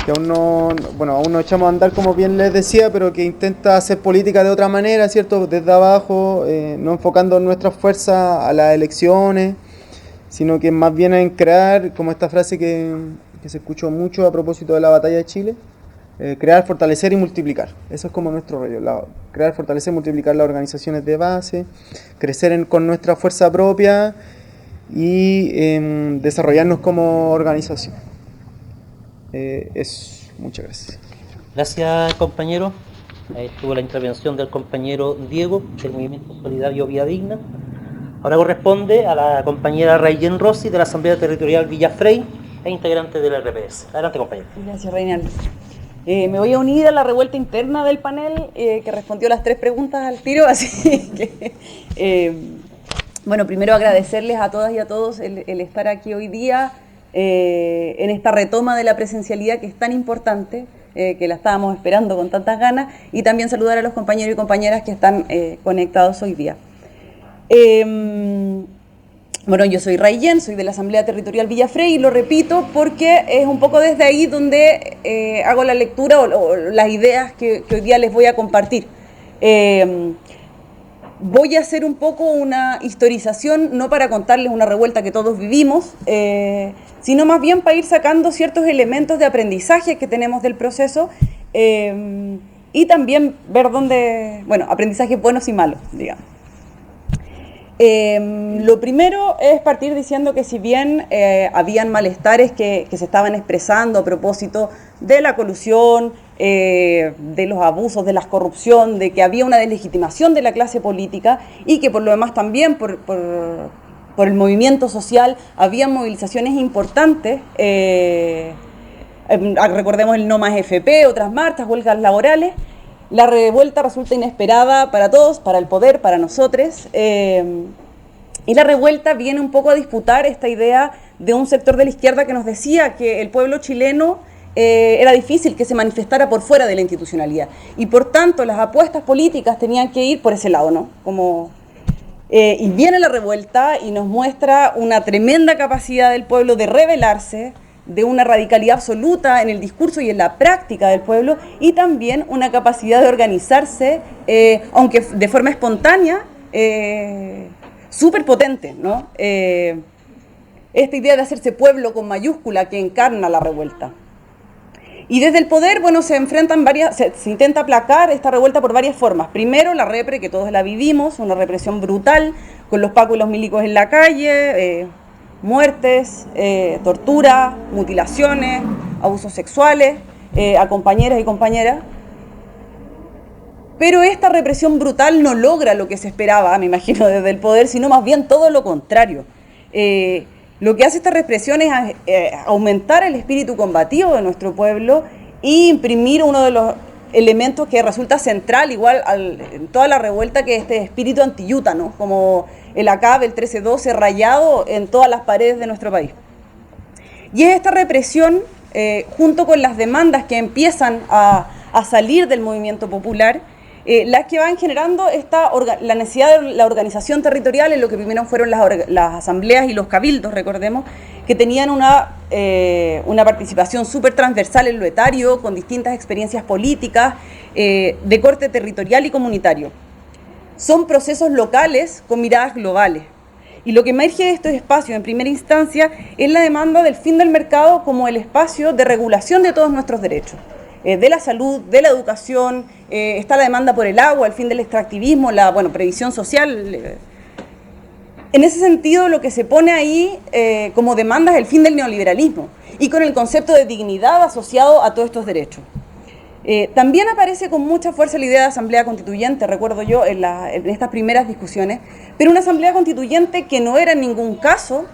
que aún no echamos a andar, como bien les decía, pero que intenta hacer política de otra manera, ¿cierto? Desde abajo, no enfocando nuestras fuerzas a las elecciones, sino que más bien en crear, como esta frase que se escuchó mucho a propósito de la batalla de Chile, crear, fortalecer y multiplicar. Eso es como nuestro rollo, crear, fortalecer, multiplicar las organizaciones de base, crecer con nuestra fuerza propia y desarrollarnos como organización. Muchas gracias. Gracias, compañero. Ahí estuvo la intervención del compañero Diego del Movimiento Solidario Vía Digna. Ahora corresponde a la compañera Rayen Rossi de la Asamblea Territorial Villafrey e integrante del RPS. Adelante, compañero. Gracias, Reinaldo. Me voy a unir a la revuelta interna del panel que respondió las 3 preguntas al tiro, así que, bueno, primero agradecerles a todas y a todos el estar aquí hoy día en esta retoma de la presencialidad que es tan importante, que la estábamos esperando con tantas ganas, y también saludar a los compañeros y compañeras que están conectados hoy día. Bueno, yo soy Rayen, soy de la Asamblea Territorial Villafrey, y lo repito porque es un poco desde ahí donde hago la lectura o las ideas que hoy día les voy a compartir. Voy a hacer un poco una historización, no para contarles una revuelta que todos vivimos, sino más bien para ir sacando ciertos elementos de aprendizaje que tenemos del proceso, y también ver dónde, bueno, aprendizajes buenos y malos, digamos. Lo primero es partir diciendo que si bien habían malestares que se estaban expresando a propósito de la colusión, de los abusos, de la corrupción, de que había una deslegitimación de la clase política, y que por lo demás también por el movimiento social había movilizaciones importantes, recordemos el No Más FP, otras marchas, huelgas laborales. La revuelta resulta inesperada para todos, para el poder, para nosotros, y la revuelta viene un poco a disputar esta idea de un sector de la izquierda que nos decía que el pueblo chileno era difícil que se manifestara por fuera de la institucionalidad, y por tanto las apuestas políticas tenían que ir por ese lado, ¿no? Y viene la revuelta y nos muestra una tremenda capacidad del pueblo de rebelarse, de una radicalidad absoluta en el discurso y en la práctica del pueblo, y también una capacidad de organizarse, aunque de forma espontánea, súper potente, ¿no? esta idea de hacerse pueblo con mayúscula que encarna la revuelta. Y desde el poder, bueno, se intenta aplacar esta revuelta por varias formas. Primero, la repre, que todos la vivimos, una represión brutal, con los pacos y los milicos en la calle, muertes, tortura, mutilaciones, abusos sexuales a compañeras y compañeras. Pero esta represión brutal no logra lo que se esperaba, me imagino, desde el poder, sino más bien todo lo contrario. Lo que hace esta represión es aumentar el espíritu combativo de nuestro pueblo e imprimir uno de los elementos que resulta central igual en toda la revuelta, que es este espíritu antiyuta, ¿no? Como el ACAB, el 1312, rayado en todas las paredes de nuestro país. Y es esta represión, junto con las demandas que empiezan a salir del movimiento popular, las que van generando la necesidad de la organización territorial, en lo que primero fueron las asambleas y los cabildos, recordemos, que tenían una participación súper transversal en lo etario, con distintas experiencias políticas, de corte territorial y comunitario. Son procesos locales con miradas globales. Y lo que emerge de estos espacios, en primera instancia, es la demanda del fin del mercado como el espacio de regulación de todos nuestros derechos. De la salud, de la educación, está la demanda por el agua, el fin del extractivismo, la previsión social. En ese sentido, lo que se pone ahí como demanda es el fin del neoliberalismo y con el concepto de dignidad asociado a todos estos derechos. También aparece con mucha fuerza la idea de asamblea constituyente, recuerdo yo, en estas primeras discusiones, pero una asamblea constituyente que no era en ningún caso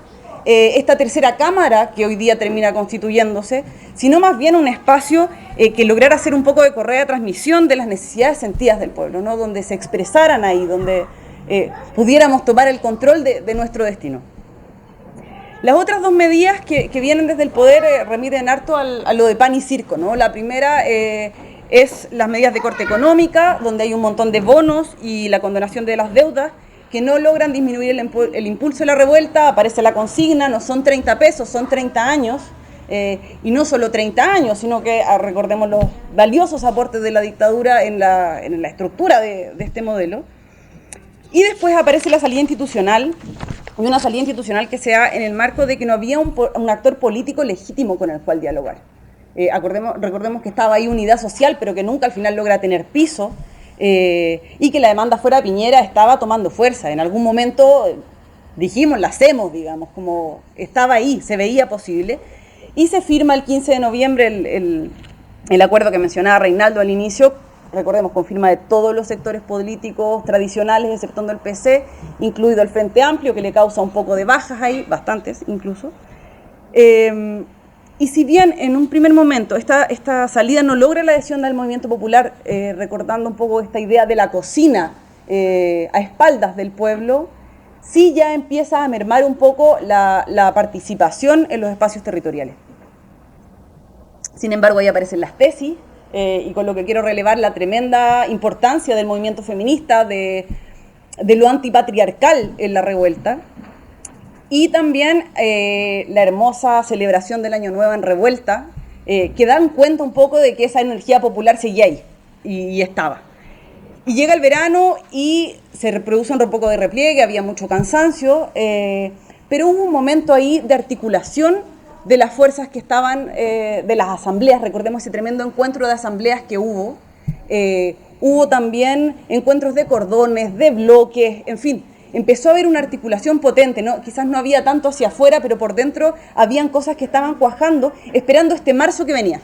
esta tercera cámara que hoy día termina constituyéndose, sino más bien un espacio que lograra hacer un poco de correa de transmisión de las necesidades sentidas del pueblo, ¿no? Donde se expresaran ahí, donde pudiéramos tomar el control de nuestro destino. Las otras dos medidas que vienen desde el poder remiten harto a lo de pan y circo, ¿no? La primera es las medidas de corte económica, donde hay un montón de bonos y la condonación de las deudas, que no logran disminuir el impulso de la revuelta. Aparece la consigna, no son 30 pesos, son 30 años, y no solo 30 años, sino que recordemos los valiosos aportes de la dictadura en la estructura de este modelo. Y después aparece la salida institucional, y una salida institucional que se da en el marco de que no había un actor político legítimo con el cual dialogar. Recordemos que estaba ahí unidad social, pero que nunca al final logra tener piso, y que la demanda fuera de Piñera estaba tomando fuerza. En algún momento dijimos, la hacemos, digamos, como estaba ahí, se veía posible, y se firma el 15 de noviembre el acuerdo que mencionaba Reinaldo al inicio, recordemos, con firma de todos los sectores políticos tradicionales, exceptuando el PC, incluido el Frente Amplio, que le causa un poco de bajas ahí, bastantes incluso. Y si bien en un primer momento esta salida no logra la adhesión del movimiento popular, recordando un poco esta idea de la cocina a espaldas del pueblo, sí ya empieza a mermar un poco la participación en los espacios territoriales. Sin embargo, ahí aparecen las tesis, y con lo que quiero relevar la tremenda importancia del movimiento feminista, de lo antipatriarcal en la revuelta, y también la hermosa celebración del Año Nuevo en revuelta, que dan cuenta un poco de que esa energía popular seguía ahí, y estaba. Y llega el verano y se produce un poco de repliegue, había mucho cansancio, pero hubo un momento ahí de articulación de las fuerzas que estaban, de las asambleas. Recordemos ese tremendo encuentro de asambleas que hubo. Hubo también encuentros de cordones, de bloques, en fin. Empezó a haber una articulación potente, ¿no? Quizás no había tanto hacia afuera, pero por dentro habían cosas que estaban cuajando, esperando este marzo que venía,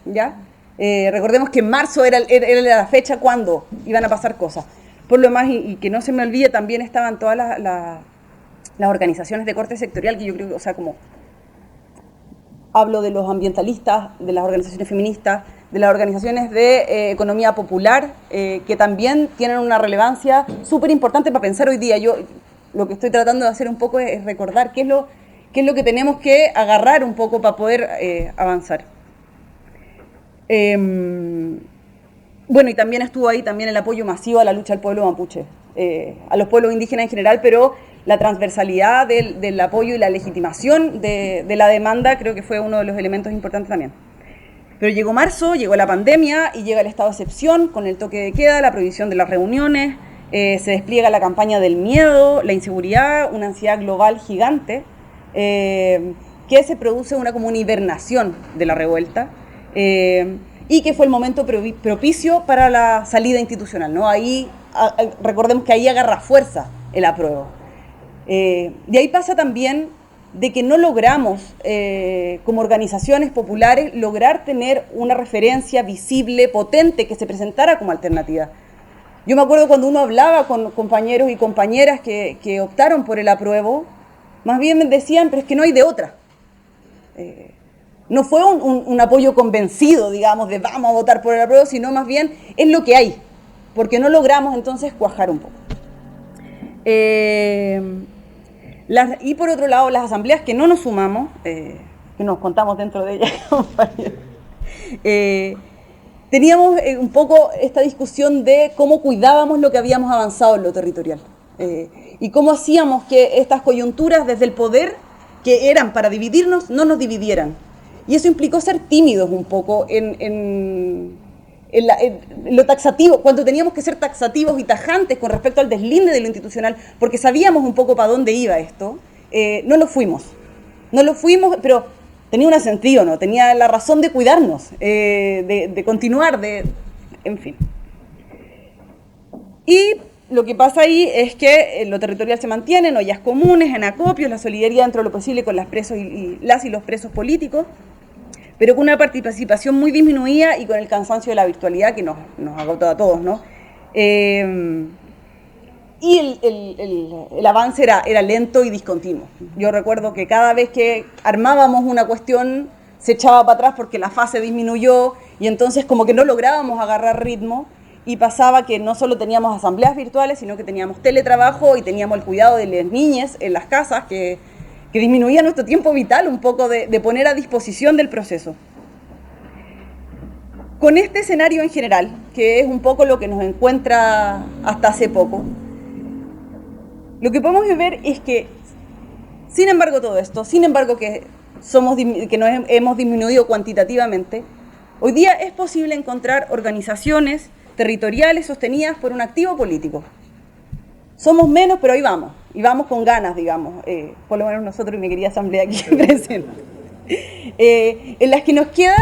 ¿ya? Recordemos que en marzo era la fecha cuando iban a pasar cosas. Por lo demás, y que no se me olvide, también estaban todas las organizaciones de corte sectorial, que yo creo que, o sea, como hablo de los ambientalistas, de las organizaciones feministas, de las organizaciones de economía popular, que también tienen una relevancia súper importante para pensar hoy día. Yo lo que estoy tratando de hacer un poco es recordar qué es lo que tenemos que agarrar un poco para poder avanzar. Bueno, y también estuvo ahí también el apoyo masivo a la lucha del pueblo mapuche, a los pueblos indígenas en general, pero la transversalidad del apoyo y la legitimación de la demanda creo que fue uno de los elementos importantes también. Pero llegó marzo, llegó la pandemia y llega el estado de excepción con el toque de queda, la prohibición de las reuniones, se despliega la campaña del miedo, la inseguridad, una ansiedad global gigante, que se produce como una hibernación de la revuelta, y que fue el momento propicio para la salida institucional, ¿no? Ahí, recordemos que ahí agarra fuerza el apruebo. De ahí pasa también de que no logramos, como organizaciones populares, lograr tener una referencia visible, potente, que se presentara como alternativa. Yo me acuerdo cuando uno hablaba con compañeros y compañeras que optaron por el apruebo, más bien me decían, pero es que no hay de otra. No fue un apoyo convencido, digamos, de vamos a votar por el apruebo, sino más bien es lo que hay, porque no logramos entonces cuajar un poco. Y por otro lado, las asambleas que no nos sumamos, que nos contamos dentro de ellas, compañeros, teníamos un poco esta discusión de cómo cuidábamos lo que habíamos avanzado en lo territorial, y cómo hacíamos que estas coyunturas desde el poder, que eran para dividirnos, no nos dividieran. Y eso implicó ser tímidos un poco en lo taxativo, cuando teníamos que ser taxativos y tajantes con respecto al deslinde de lo institucional, porque sabíamos un poco para dónde iba esto. No lo fuimos, pero tenía un sentido, ¿no? Tenía la razón de cuidarnos, de continuar, en fin. Y lo que pasa ahí es que lo territorial se mantiene en ollas comunes, en acopios, la solidaridad dentro de lo posible con las presos y los presos políticos, pero con una participación muy disminuida y con el cansancio de la virtualidad que nos agotó a todos, ¿no? Y el avance era lento y discontinuo. Yo recuerdo que cada vez que armábamos una cuestión se echaba para atrás porque la fase disminuyó y entonces como que no lográbamos agarrar ritmo, y pasaba que no solo teníamos asambleas virtuales, sino que teníamos teletrabajo y teníamos el cuidado de las niñas en las casas, que disminuía nuestro tiempo vital un poco de poner a disposición del proceso. Con este escenario en general, que es un poco lo que nos encuentra hasta hace poco, lo que podemos ver es que, sin embargo todo esto, sin embargo que nos hemos disminuido cuantitativamente, hoy día es posible encontrar organizaciones territoriales sostenidas por un activo político. Somos menos, pero ahí vamos, y vamos con ganas, digamos, por lo menos nosotros y mi querida asamblea aquí presente, en las que nos queda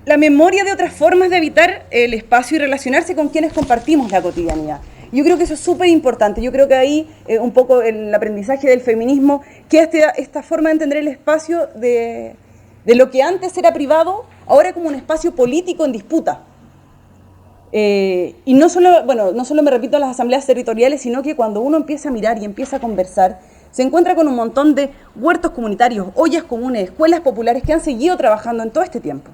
la memoria de otras formas de habitar el espacio y relacionarse con quienes compartimos la cotidianidad. Yo creo que eso es súper importante. Yo creo que ahí un poco el aprendizaje del feminismo, que esta forma de entender el espacio de lo que antes era privado, ahora como un espacio político en disputa. Y no solo me repito a las asambleas territoriales, sino que cuando uno empieza a mirar y empieza a conversar, se encuentra con un montón de huertos comunitarios, ollas comunes, escuelas populares que han seguido trabajando en todo este tiempo.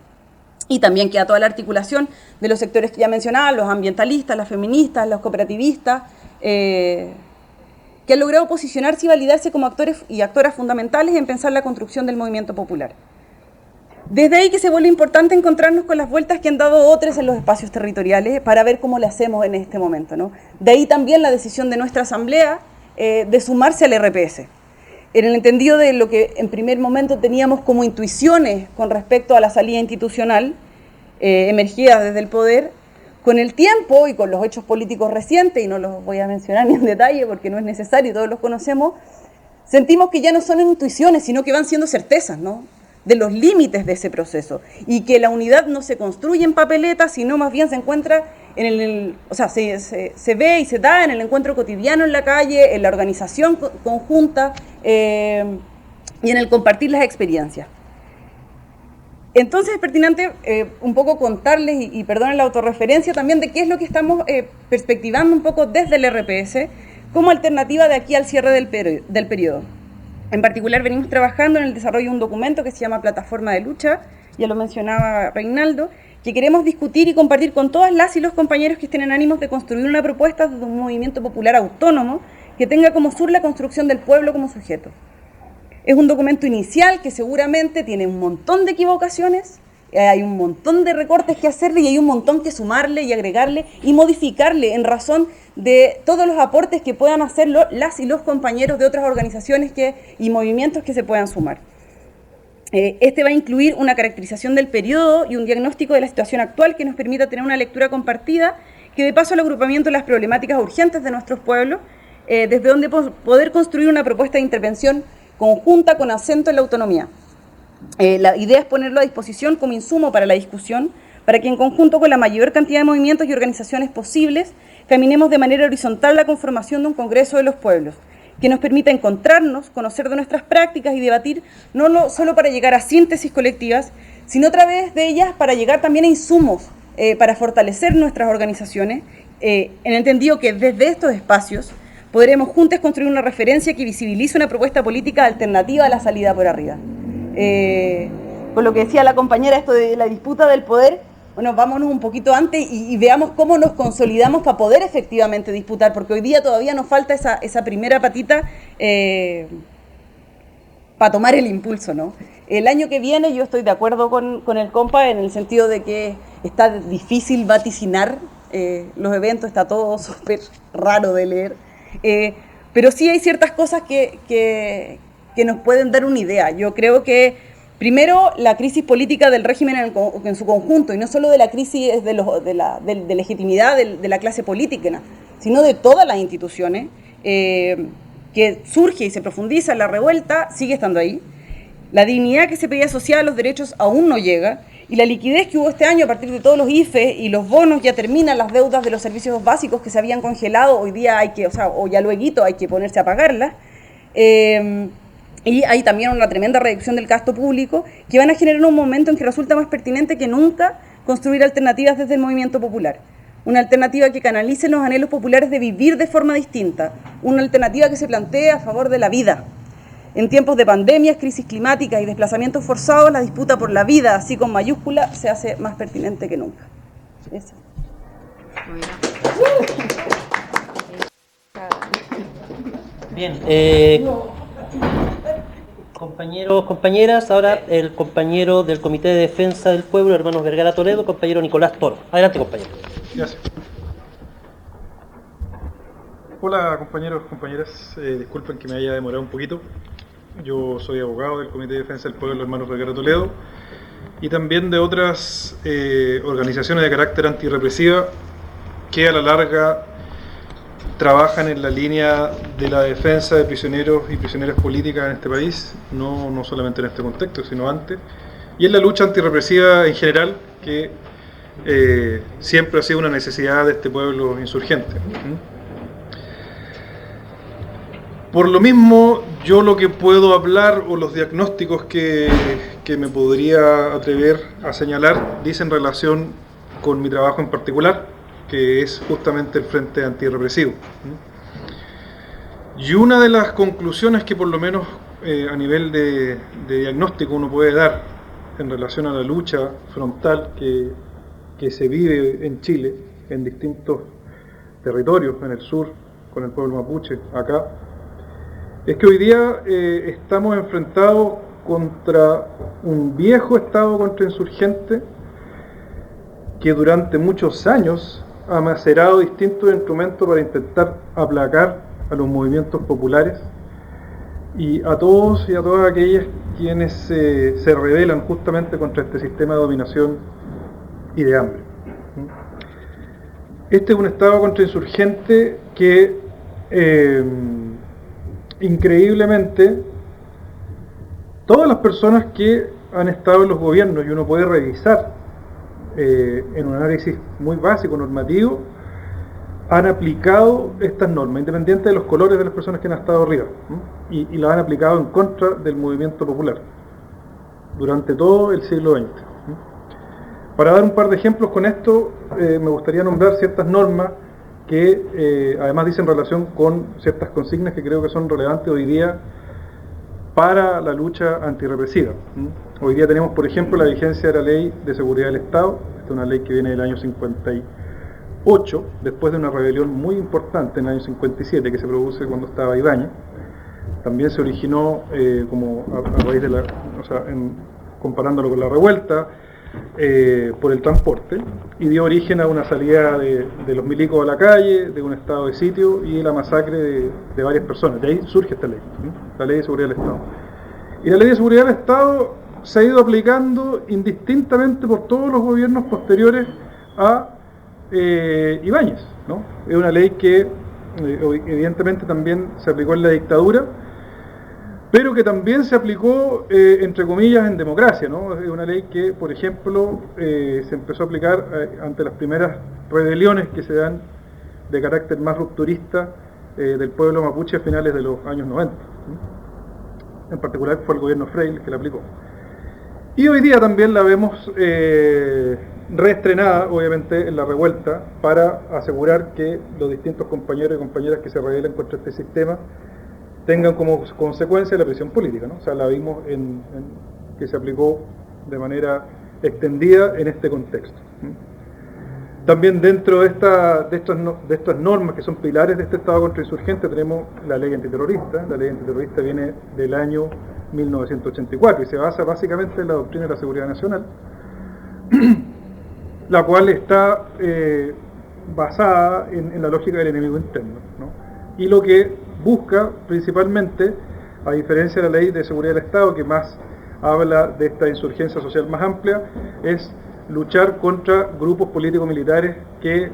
Y también queda toda la articulación de los sectores que ya mencionaba, los ambientalistas, las feministas, los cooperativistas, que han logrado posicionarse y validarse como actores y actoras fundamentales en pensar la construcción del movimiento popular. Desde ahí que se vuelve importante encontrarnos con las vueltas que han dado otros en los espacios territoriales para ver cómo le hacemos en este momento, ¿no? De ahí también la decisión de nuestra asamblea de sumarse al RPS, en el entendido de lo que en primer momento teníamos como intuiciones con respecto a la salida institucional, emergidas desde el poder. Con el tiempo y con los hechos políticos recientes, y no los voy a mencionar ni en detalle porque no es necesario, todos los conocemos, sentimos que ya no son intuiciones, sino que van siendo certezas, ¿no?, de los límites de ese proceso, y que la unidad no se construye en papeletas, sino más bien se encuentra se ve y se da en el encuentro cotidiano en la calle, en la organización conjunta y en el compartir las experiencias. Entonces es pertinente un poco contarles, y perdonen la autorreferencia también, de qué es lo que estamos perspectivando un poco desde el RPS como alternativa de aquí al cierre del periodo. En particular venimos trabajando en el desarrollo de un documento que se llama Plataforma de Lucha, ya lo mencionaba Reinaldo, que queremos discutir y compartir con todas las y los compañeros que estén en ánimos de construir una propuesta de un movimiento popular autónomo que tenga como sur la construcción del pueblo como sujeto. Es un documento inicial que seguramente tiene un montón de equivocaciones, hay un montón de recortes que hacerle y hay un montón que sumarle y agregarle y modificarle en razón de todos los aportes que puedan hacer las y los compañeros de otras organizaciones y movimientos que se puedan sumar. Este va a incluir una caracterización del periodo y un diagnóstico de la situación actual que nos permita tener una lectura compartida que dé paso al agrupamiento de las problemáticas urgentes de nuestros pueblos, desde donde poder construir una propuesta de intervención conjunta con acento en la autonomía. La idea es ponerlo a disposición como insumo para la discusión, para que en conjunto con la mayor cantidad de movimientos y organizaciones posibles, caminemos de manera horizontal la conformación de un Congreso de los Pueblos, que nos permita encontrarnos, conocer de nuestras prácticas y debatir, no solo para llegar a síntesis colectivas, sino a través de ellas para llegar también a insumos, para fortalecer nuestras organizaciones, en el entendido que desde estos espacios podremos juntos construir una referencia que visibilice una propuesta política alternativa a la salida por arriba. Con lo que decía la compañera, esto de la disputa del poder, bueno, vámonos un poquito antes y veamos cómo nos consolidamos para poder efectivamente disputar, porque hoy día todavía nos falta esa primera patita para tomar el impulso, ¿no? El año que viene yo estoy de acuerdo con el compa en el sentido de que está difícil vaticinar los eventos, está todo súper raro de leer, pero sí hay ciertas cosas que nos pueden dar una idea. Yo creo que primero, la crisis política del régimen en su conjunto, y no solo de la crisis de legitimidad de la clase política, sino de todas las instituciones, que surge y se profundiza en la revuelta, sigue estando ahí. La dignidad que se pedía asociada a los derechos aún no llega, y la liquidez que hubo este año a partir de todos los IFE y los bonos ya terminan las deudas de los servicios básicos que se habían congelado, hoy día hay que, o ya luego hay que ponerse a pagarlas. Y hay también una tremenda reducción del gasto público que van a generar un momento en que resulta más pertinente que nunca construir alternativas desde el movimiento popular. Una alternativa que canalice los anhelos populares de vivir de forma distinta. Una alternativa que se plantee a favor de la vida. En tiempos de pandemias, crisis climáticas y desplazamientos forzados, la disputa por la vida, así con mayúscula, se hace más pertinente que nunca. Eso. Bien, compañeros, compañeras, ahora el compañero del Comité de Defensa del Pueblo, hermanos Vergara Toledo, compañero Nicolás Toro. Adelante, compañero. Gracias. Hola, compañeros, compañeras. Disculpen que me haya demorado un poquito. Yo soy abogado del Comité de Defensa del Pueblo, hermanos Vergara Toledo, y también de otras organizaciones de carácter antirrepresiva que a la larga trabajan en la línea de la defensa de prisioneros y prisioneras políticas en este país, no solamente en este contexto, sino antes, y en la lucha antirrepresiva en general, que siempre ha sido una necesidad de este pueblo insurgente. Por lo mismo, yo lo que puedo hablar, o los diagnósticos que me podría atrever a señalar, dicen relación con mi trabajo en particular, que es justamente el Frente Antirrepresivo. Y una de las conclusiones que por lo menos a nivel de diagnóstico uno puede dar en relación a la lucha frontal que se vive en Chile, en distintos territorios, en el sur, con el pueblo mapuche, acá, es que hoy día estamos enfrentados contra un viejo Estado contrainsurgente que durante muchos años ha macerado distintos instrumentos para intentar aplacar a los movimientos populares y a todos y a todas aquellas quienes se rebelan justamente contra este sistema de dominación y de hambre. Este es un Estado contrainsurgente que increíblemente todas las personas que han estado en los gobiernos, y uno puede revisar en un análisis muy básico, normativo, han aplicado estas normas, independiente de los colores de las personas que han estado arriba, y las han aplicado en contra del movimiento popular durante todo el siglo XX. Para dar un par de ejemplos con esto, me gustaría nombrar ciertas normas que además dicen relación con ciertas consignas que creo que son relevantes hoy día para la lucha antirrepresiva. Hoy día tenemos, por ejemplo, la vigencia de la Ley de Seguridad del Estado. Esta es una ley que viene del año 58, después de una rebelión muy importante en el año 57 que se produce cuando estaba Ibáñez. También se originó como a raíz de comparándolo con la revuelta por el transporte, y dio origen a una salida de los milicos a la calle, de un estado de sitio y la masacre de varias personas. De ahí surge esta ley, la Ley de Seguridad del Estado. Y la Ley de Seguridad del Estado se ha ido aplicando indistintamente por todos los gobiernos posteriores a Ibáñez, ¿no? Es una ley que evidentemente también se aplicó en la dictadura, pero que también se aplicó, entre comillas, en democracia, ¿no? Es una ley que, por ejemplo, se empezó a aplicar ante las primeras rebeliones que se dan de carácter más rupturista del pueblo mapuche a finales de los años 90. En particular fue el gobierno Frey el que la aplicó. Y hoy día también la vemos reestrenada, obviamente, en la revuelta, para asegurar que los distintos compañeros y compañeras que se rebelen contra este sistema tengan como consecuencia la presión política, ¿no? O sea, la vimos que se aplicó de manera extendida en este contexto. También dentro de estas normas que son pilares de este Estado contrainsurgente tenemos la ley antiterrorista. La ley antiterrorista viene del año 1984 y se basa básicamente en la doctrina de la seguridad nacional, la cual está basada en la lógica del enemigo interno, ¿no? Y lo que busca principalmente, a diferencia de la ley de seguridad del Estado, que más habla de esta insurgencia social más amplia, es luchar contra grupos políticos militares que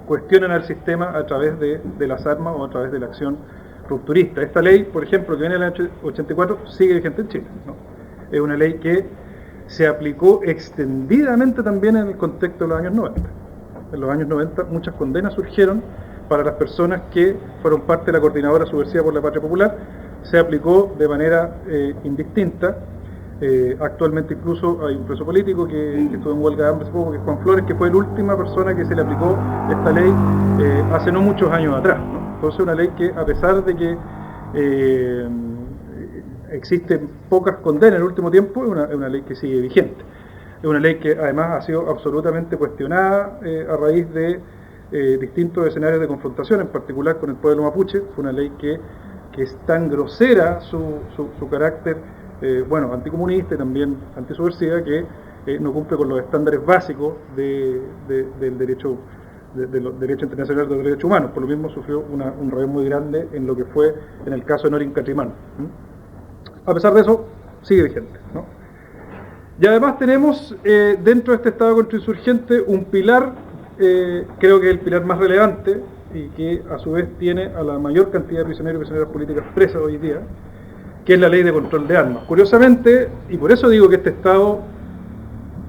cuestionan al sistema a través de las armas o a través de la acción rupturista. Esta ley, por ejemplo, que viene del año 84, sigue vigente en Chile, ¿no? Es una ley que se aplicó extendidamente también en el contexto de los años 90. En los años 90 muchas condenas surgieron para las personas que fueron parte de la Coordinadora Subversiva por la Patria Popular. Se aplicó de manera indistinta. Actualmente incluso hay un preso político que estuvo en huelga de hambre hace poco, que es Juan Flores, que fue la última persona que se le aplicó esta ley hace no muchos años atrás, ¿no? Entonces una ley que, a pesar de que existen pocas condenas en el último tiempo, es una ley que sigue vigente. Es una ley que además ha sido absolutamente cuestionada a raíz de distintos escenarios de confrontación, en particular con el pueblo mapuche. Fue una ley que es tan grosera su carácter anticomunista y también antisubversiva, que no cumple con los estándares básicos del derecho internacional de los derechos humanos. Por lo mismo sufrió un revés muy grande en lo que fue en el caso de Norin Catrimán. A pesar de eso, sigue vigente, ¿no? Y además tenemos dentro de este Estado contrainsurgente un pilar, creo que es el pilar más relevante y que a su vez tiene a la mayor cantidad de prisioneros y prisioneras políticas presas hoy día, que es la ley de control de armas. Curiosamente, y por eso digo que este Estado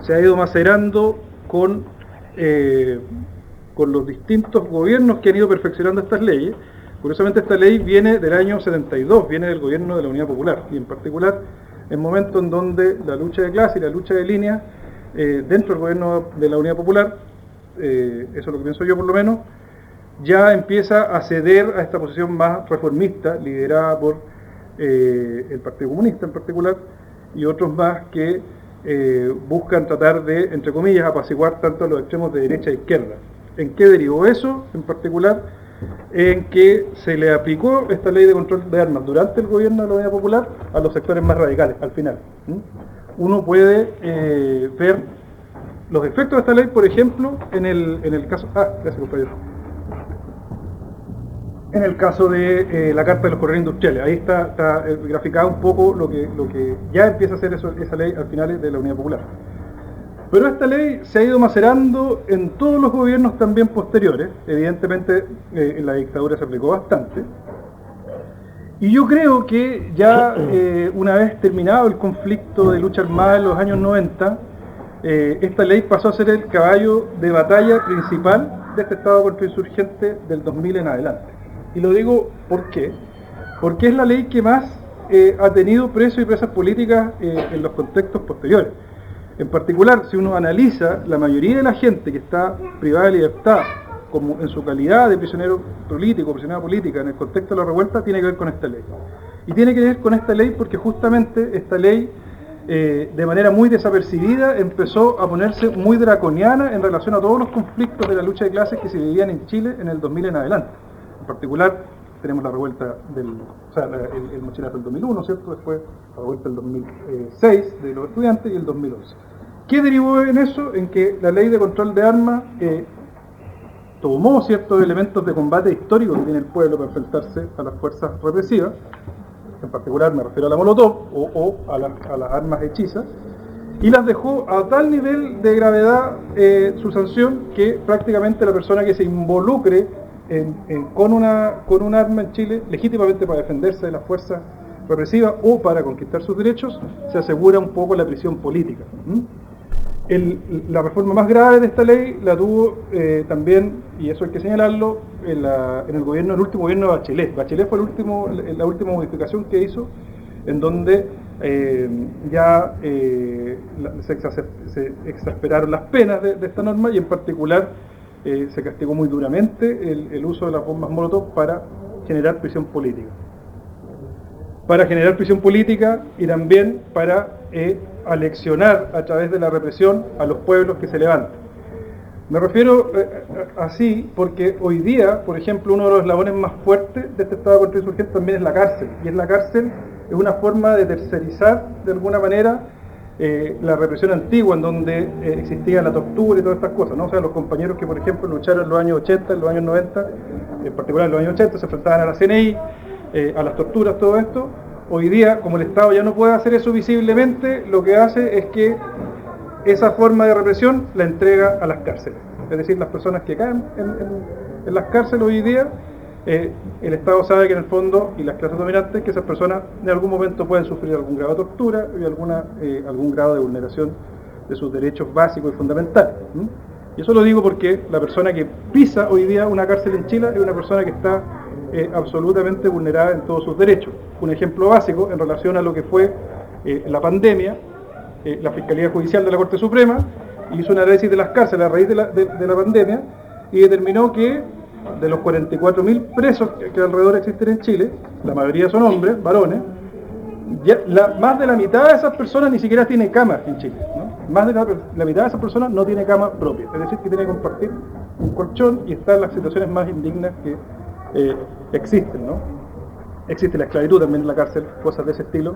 se ha ido macerando con los distintos gobiernos que han ido perfeccionando estas leyes. Curiosamente, esta ley viene del año 72, viene del gobierno de la Unidad Popular, y en particular en momentos en donde la lucha de clase y la lucha de línea dentro del gobierno de la Unidad Popular, eso es lo que pienso yo por lo menos, ya empieza a ceder a esta posición más reformista, liderada por el Partido Comunista en particular, y otros más que buscan tratar de, entre comillas, apaciguar tanto a los extremos de derecha e izquierda. ¿En qué derivó eso? En particular, en que se le aplicó esta ley de control de armas durante el gobierno de la Unidad Popular a los sectores más radicales, al final. Uno puede ver los efectos de esta ley, por ejemplo, en el caso... gracias, compañero. En el caso de la Carta de los Corredores Industriales. Ahí está graficado un poco lo que ya empieza a hacer esa ley al final de la Unidad Popular. Pero esta ley se ha ido macerando en todos los gobiernos también posteriores. Evidentemente en la dictadura se aplicó bastante. Y yo creo que ya una vez terminado el conflicto de lucha armada en los años 90, esta ley pasó a ser el caballo de batalla principal de este Estado contrainsurgente del 2000 en adelante. Y lo digo ¿por qué? Porque es la ley que más ha tenido presos y presas políticas en los contextos posteriores. En particular, si uno analiza, la mayoría de la gente que está privada de libertad, como en su calidad de prisionero político, prisionera política, en el contexto de la revuelta, tiene que ver con esta ley. Y tiene que ver con esta ley porque justamente esta ley, de manera muy desapercibida, empezó a ponerse muy draconiana en relación a todos los conflictos de la lucha de clases que se vivían en Chile en el 2000 en adelante. En particular, tenemos la revuelta el mochilazo del 2001, ¿cierto? Después la revuelta del 2006 de los estudiantes y el 2011. ¿Qué derivó en eso? En que la ley de control de armas tomó ciertos elementos de combate histórico que tiene el pueblo para enfrentarse a las fuerzas represivas, en particular me refiero a la molotov o a las armas hechizas, y las dejó a tal nivel de gravedad su sanción que prácticamente la persona que se involucre con un arma en Chile, legítimamente para defenderse de las fuerzas represiva o para conquistar sus derechos, se asegura un poco la prisión política. La reforma más grave de esta ley la tuvo también, y eso hay que señalarlo, en el último gobierno de Bachelet. Bachelet fue la última modificación que hizo, en donde se exasperaron las penas de esta norma, y en particular se castigó muy duramente el uso de las bombas Molotov para generar prisión política. Y también para aleccionar a través de la represión a los pueblos que se levantan. Me refiero así porque hoy día, por ejemplo, uno de los eslabones más fuertes de este estado contrainsurgente también es la cárcel. Y en la cárcel es una forma de tercerizar de alguna manera la represión antigua, en donde existía la tortura y todas estas cosas, ¿no? O sea, los compañeros que, por ejemplo, lucharon en los años 80, en los años 90, en particular en los años 80, se enfrentaban a la CNI, a las torturas, todo esto. Hoy día, como el Estado ya no puede hacer eso visiblemente, lo que hace es que esa forma de represión la entrega a las cárceles. Es decir, las personas que caen en las cárceles hoy día, el Estado sabe que en el fondo, y las clases dominantes, que esas personas en algún momento pueden sufrir algún grado de tortura y algún grado de vulneración de sus derechos básicos y fundamentales. Y eso lo digo porque la persona que pisa hoy día una cárcel en Chile es una persona que está absolutamente vulnerada en todos sus derechos. Un ejemplo básico en relación a lo que fue la pandemia, la Fiscalía Judicial de la Corte Suprema hizo un análisis de las cárceles a raíz de la pandemia y determinó que de los 44.000 presos que alrededor existen en Chile, la mayoría son hombres, varones, más de la mitad de esas personas ni siquiera tiene cama en Chile, ¿no? Más de la mitad de esas personas no tiene cama propia, es decir, que tiene que compartir un colchón y está en las situaciones más indignas que existen, ¿no? Existe la esclavitud también en la cárcel, cosas de ese estilo,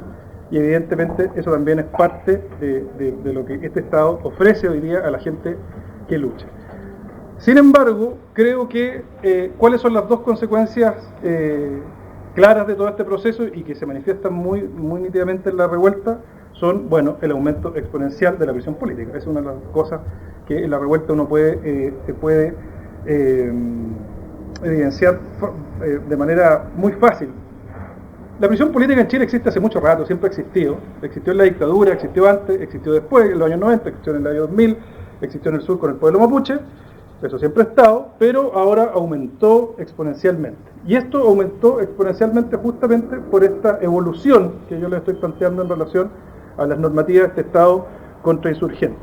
y evidentemente eso también es parte de lo que este Estado ofrece hoy día a la gente que lucha. Sin embargo, creo que cuáles son las dos consecuencias claras de todo este proceso y que se manifiestan muy nítidamente en la revuelta son, bueno, el aumento exponencial de la prisión política. Es una de las cosas que en la revuelta uno puede evidenciar de manera muy fácil. La prisión política en Chile existe hace mucho rato, siempre ha existido. Existió en la dictadura, existió antes, existió después, en los años 90, existió en el año 2000, existió en el sur con el pueblo mapuche. Eso siempre ha estado, pero ahora aumentó exponencialmente. Y esto aumentó exponencialmente justamente por esta evolución que yo les estoy planteando en relación a las normativas de este Estado contrainsurgente.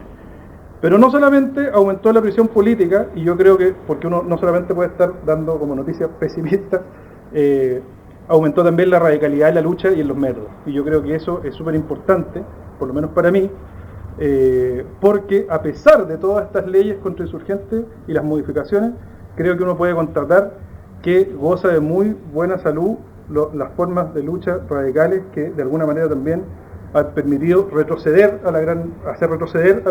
Pero no solamente aumentó la prisión política, y yo creo que, porque uno no solamente puede estar dando como noticias pesimistas, aumentó también la radicalidad en la lucha y en los métodos. Y yo creo que eso es súper importante, por lo menos para mí, porque a pesar de todas estas leyes contrainsurgentes y las modificaciones, creo que uno puede constatar que goza de muy buena salud las formas de lucha radicales que de alguna manera también han permitido hacer retroceder a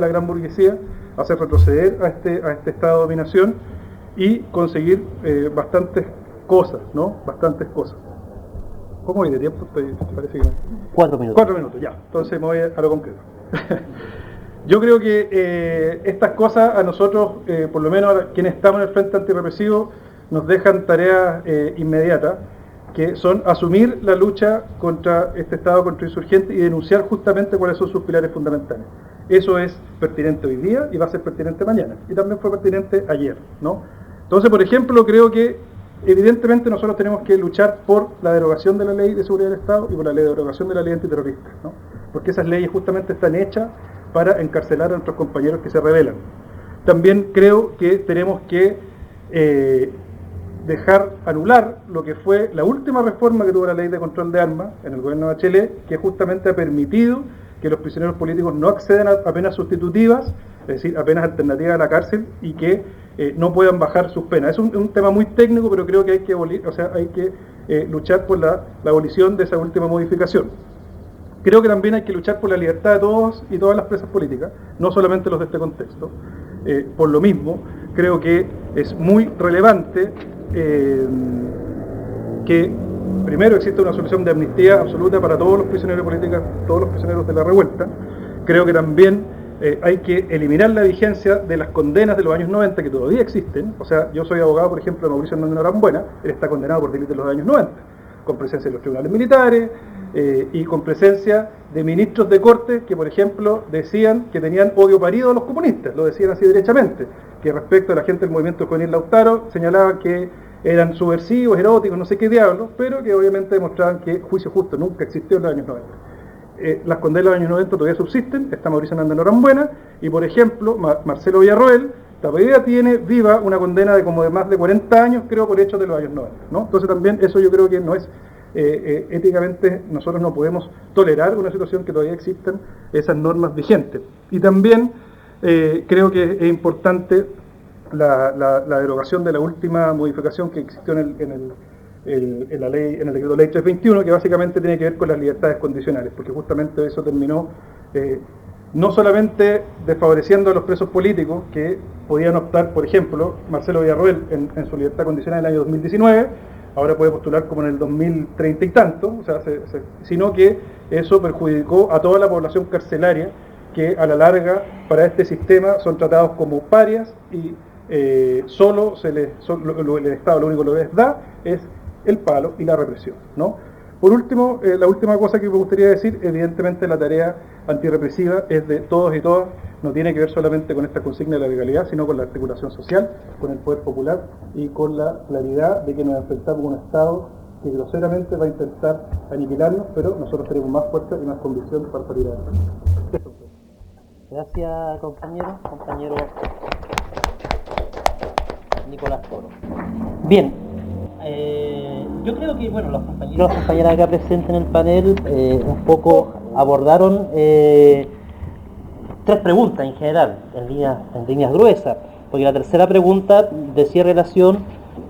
la gran burguesía, hacer retroceder a este estado de dominación y conseguir bastantes cosas, ¿no? Bastantes cosas. ¿Cómo voy de tiempo? ¿Te parece que no? 4 minutos. 4 minutos, ya. Entonces me voy a lo concreto. Yo creo que estas cosas a nosotros, por lo menos a quienes estamos en el Frente Antirrepresivo, nos dejan tareas inmediatas, que son asumir la lucha contra este Estado contrainsurgente y denunciar justamente cuáles son sus pilares fundamentales. Eso es pertinente hoy día y va a ser pertinente mañana. Y también fue pertinente ayer, ¿no? Entonces, por ejemplo, creo que evidentemente nosotros tenemos que luchar por la derogación de la Ley de Seguridad del Estado y por la derogación de la Ley Antiterrorista, ¿no? Porque esas leyes justamente están hechas para encarcelar a nuestros compañeros que se rebelan. También creo que tenemos que anular lo que fue la última reforma que tuvo la Ley de Control de Armas en el gobierno de Bachelet, que justamente ha permitido que los prisioneros políticos no accedan a penas sustitutivas, es decir, a penas alternativas a la cárcel, y que no puedan bajar sus penas. Es un tema muy técnico, pero creo que hay que luchar por la abolición de esa última modificación. Creo que también hay que luchar por la libertad de todos y todas las presas políticas, no solamente los de este contexto. Por lo mismo, creo que es muy relevante que primero existe una solución de amnistía absoluta para todos los prisioneros políticos, todos los prisioneros de la revuelta. Creo que también hay que eliminar la vigencia de las condenas de los años 90 que todavía existen. O sea, yo soy abogado, por ejemplo, de Mauricio Hernández Norambuena, él está condenado por delitos de los años 90. con presencia de los tribunales militares y con presencia de ministros de corte que, por ejemplo, decían que tenían odio parido a los comunistas, lo decían así derechamente, que respecto a la gente del movimiento juvenil Lautaro señalaban que eran subversivos, eróticos, no sé qué diablos, pero que obviamente demostraban que juicio justo nunca existió en los años 90. Las condenas de los años 90 todavía subsisten, está Mauricio Hernández Norambuena, y por ejemplo, Marcelo Villarroel todavía tiene viva una condena de como de más de 40 años, creo, por hechos de los años 90, ¿no? Entonces también eso yo creo que no es, éticamente nosotros no podemos tolerar una situación que todavía existan esas normas vigentes. Y también creo que es importante la derogación de la última modificación que existió en la ley, en el decreto ley 321, que básicamente tiene que ver con las libertades condicionales, porque justamente eso terminó no solamente desfavoreciendo a los presos políticos que podían optar, por ejemplo, Marcelo Villarroel en su libertad condicional en el año 2019, ahora puede postular como en el 2030 y tanto, o sea, sino que eso perjudicó a toda la población carcelaria que a la larga para este sistema son tratados como parias y el Estado lo único que les da es el palo y la represión, ¿no? Por último, la última cosa que me gustaría decir, evidentemente la tarea antirrepresiva es de todos y todas, no tiene que ver solamente con esta consigna de la legalidad, sino con la articulación social, con el poder popular y con la claridad de que nos enfrentamos a un Estado que groseramente va a intentar aniquilarnos, pero nosotros tenemos más fuerza y más convicción para salir adelante. Gracias, compañero Nicolás Toro. Bien, yo creo que bueno, los compañeros y las compañeras acá presentes en el panel un poco abordaron tres preguntas en general, en líneas gruesas, porque la tercera pregunta decía relación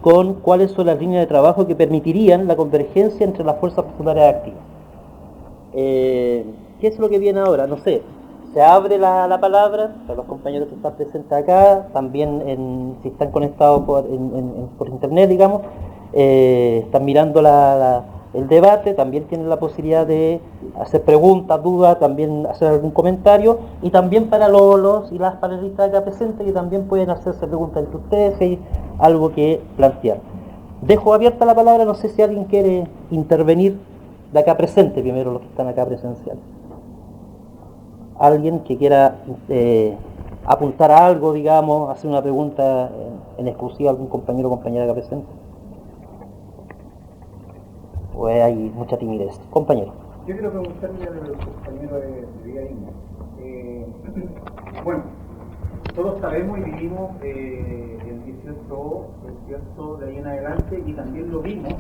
con cuáles son las líneas de trabajo que permitirían la convergencia entre las fuerzas populares activas. ¿Qué es lo que viene ahora? No sé. Se abre la palabra para los compañeros que están presentes acá, también si están conectados por internet, digamos, están mirando el debate, también tienen la posibilidad de hacer preguntas, dudas, también hacer algún comentario, y también para los y las panelistas acá presentes que también pueden hacerse preguntas entre ustedes si hay algo que plantear. Dejo abierta la palabra, no sé si alguien quiere intervenir de acá presente, primero los que están acá presenciales. Alguien que quiera apuntar a algo, digamos, hacer una pregunta en exclusiva a algún compañero o compañera acá presente. Pues hay mucha timidez. Compañero. Yo quiero preguntarle a los compañeros de Vida Digna. Bueno, todos sabemos y vivimos el 18, ¿cierto?, de ahí en adelante, y también lo vimos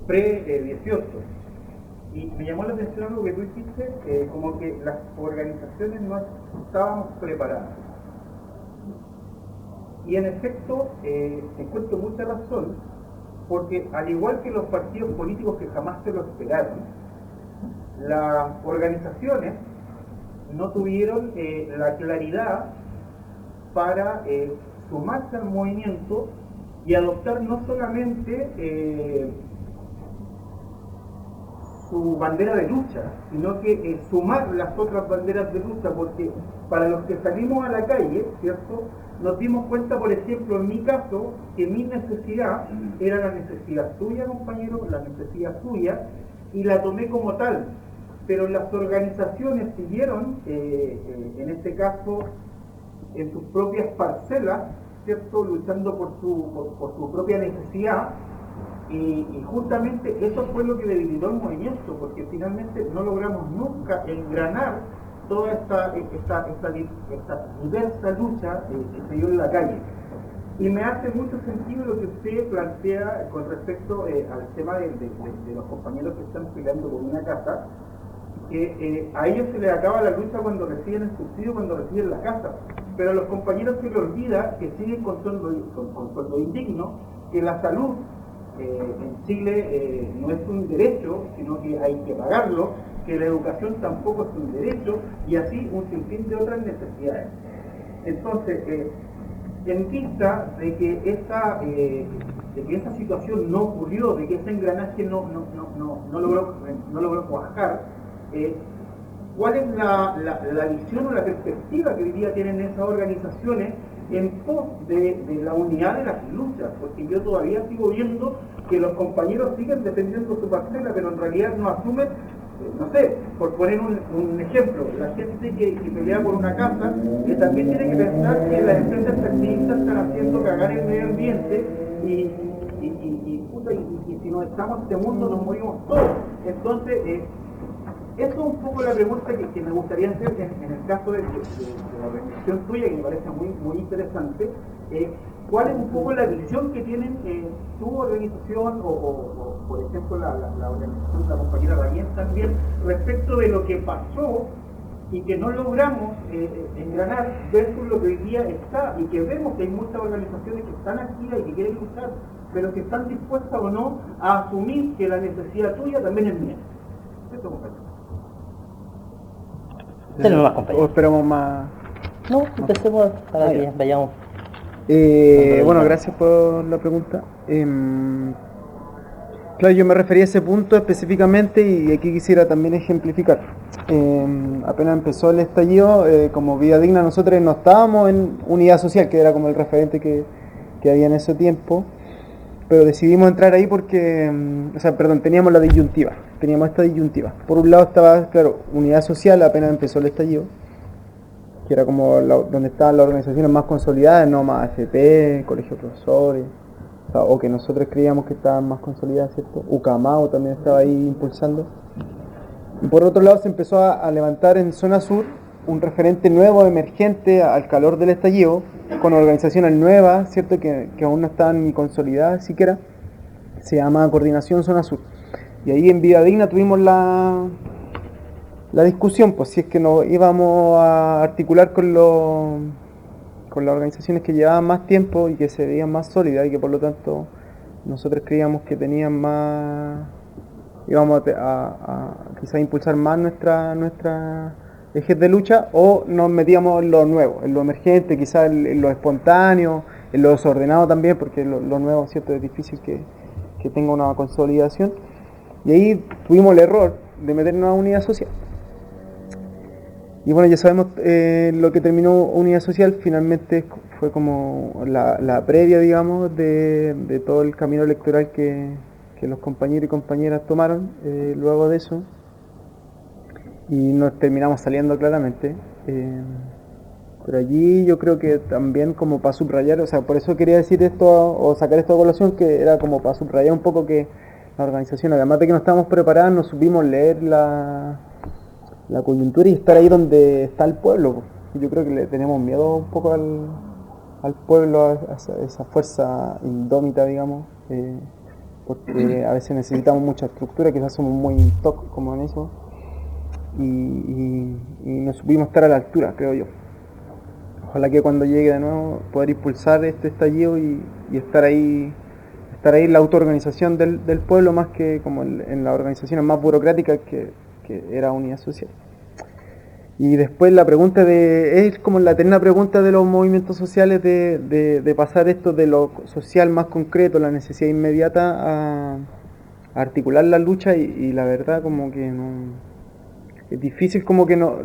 pre-18. Y me llamó la atención algo que tú dijiste, como que las organizaciones no estábamos preparadas. Y en efecto, encuentro mucha razón, porque al igual que los partidos políticos que jamás se lo esperaron, las organizaciones no tuvieron la claridad para sumarse al movimiento y adoptar no solamente su bandera de lucha, sino que sumar las otras banderas de lucha, porque para los que salimos a la calle, ¿cierto?, nos dimos cuenta, por ejemplo, en mi caso, que mi necesidad era la necesidad tuya, compañero, la necesidad tuya, y la tomé como tal. Pero las organizaciones siguieron, en este caso, en sus propias parcelas, ¿cierto?, luchando por su propia necesidad, y justamente eso fue lo que debilitó el movimiento, porque finalmente no logramos nunca engranar toda esta diversa lucha que se dio en la calle. Y me hace mucho sentido lo que usted plantea con respecto al tema de los compañeros que están peleando por una casa, que a ellos se les acaba la lucha cuando reciben el subsidio, cuando reciben la casa, pero a los compañeros se les olvida que siguen con sueldo indigno, que la salud en Chile no es un derecho, sino que hay que pagarlo, que la educación tampoco es un derecho, y así un sinfín de otras necesidades. Entonces, en vista de que esa situación no ocurrió, de que ese engranaje no logró cuajar, ¿cuál es la visión o la perspectiva que hoy día tienen esas organizaciones en pos de la unidad de las luchas, porque yo todavía sigo viendo que los compañeros siguen defendiendo su parcela, pero en realidad no asumen, no sé, por poner un ejemplo, la gente que pelea por una casa, que también tiene que pensar que las empresas extractivistas están haciendo cagar el medio ambiente y si no estamos en este mundo nos morimos todos. Entonces, eso es un poco la pregunta que me gustaría hacer en el caso de la organización tuya, que me parece muy interesante. ¿Cuál es un poco la visión que tienen tu organización o por ejemplo, la organización de la compañera Rayén también, respecto de lo que pasó y que no logramos engranar versus lo que hoy día está, y que vemos que hay muchas organizaciones que están activas y que quieren luchar, pero que están dispuestas o no a asumir que la necesidad tuya también es mía? Eso, compañero. Tenemos más ¿O compañeros. esperamos más? No, empecemos para que ya. vayamos. Bueno, gracias por la pregunta. Claro, yo me refería a ese punto específicamente y aquí quisiera también ejemplificar. Apenas empezó el estallido, como Vida Digna nosotros no estábamos en Unidad Social, que era como el referente que había en ese tiempo, pero decidimos entrar ahí porque, teníamos la disyuntiva, teníamos esta disyuntiva. Por un lado estaba, claro, Unidad Social, apenas empezó el estallido, que era como donde estaban las organizaciones más consolidadas, no más AFP, Colegio de Profesores, o que nosotros creíamos que estaban más consolidadas, ¿cierto? Ucamao también estaba ahí impulsando. Y por otro lado se empezó a levantar en zona sur un referente nuevo, emergente, al calor del estallido, con organizaciones nuevas, ¿cierto? Que aún no estaban ni consolidadas siquiera. Se llama Coordinación Zona Sur. Y ahí en Vida Digna tuvimos la discusión, pues si es que nos íbamos a articular con las organizaciones que llevaban más tiempo y que se veían más sólidas y que por lo tanto nosotros creíamos que tenían más, íbamos a quizás impulsar más nuestra ejes de lucha, o nos metíamos en lo nuevo, en lo emergente, quizás en lo espontáneo, en lo desordenado también, porque lo nuevo, ¿cierto?, es difícil que tenga una consolidación. Y ahí tuvimos el error de meternos a Unidad Social. Y bueno, ya sabemos lo que terminó Unidad Social, finalmente fue como la previa, digamos, de todo el camino electoral que los compañeros y compañeras tomaron luego de eso. Y nos terminamos saliendo claramente. Pero allí yo creo que también como para subrayar, o sea, por eso quería decir esto o sacar esto a colación, que era como para subrayar un poco que la organización, además de que no estábamos preparadas, no supimos leer la coyuntura y estar ahí donde está el pueblo. Yo creo que le tenemos miedo un poco al pueblo, a esa fuerza indómita, digamos, porque a veces necesitamos mucha estructura, quizás somos muy TOC como en eso, y no supimos estar a la altura, creo yo. Ojalá que cuando llegue de nuevo poder impulsar este estallido y estar ahí en la autoorganización del pueblo, más que como en las organizaciones más burocráticas que era Unidad Social. Y después la pregunta es como la eterna pregunta de los movimientos sociales de pasar esto de lo social más concreto, la necesidad inmediata, a articular la lucha, y la verdad como que no, es difícil, como que no,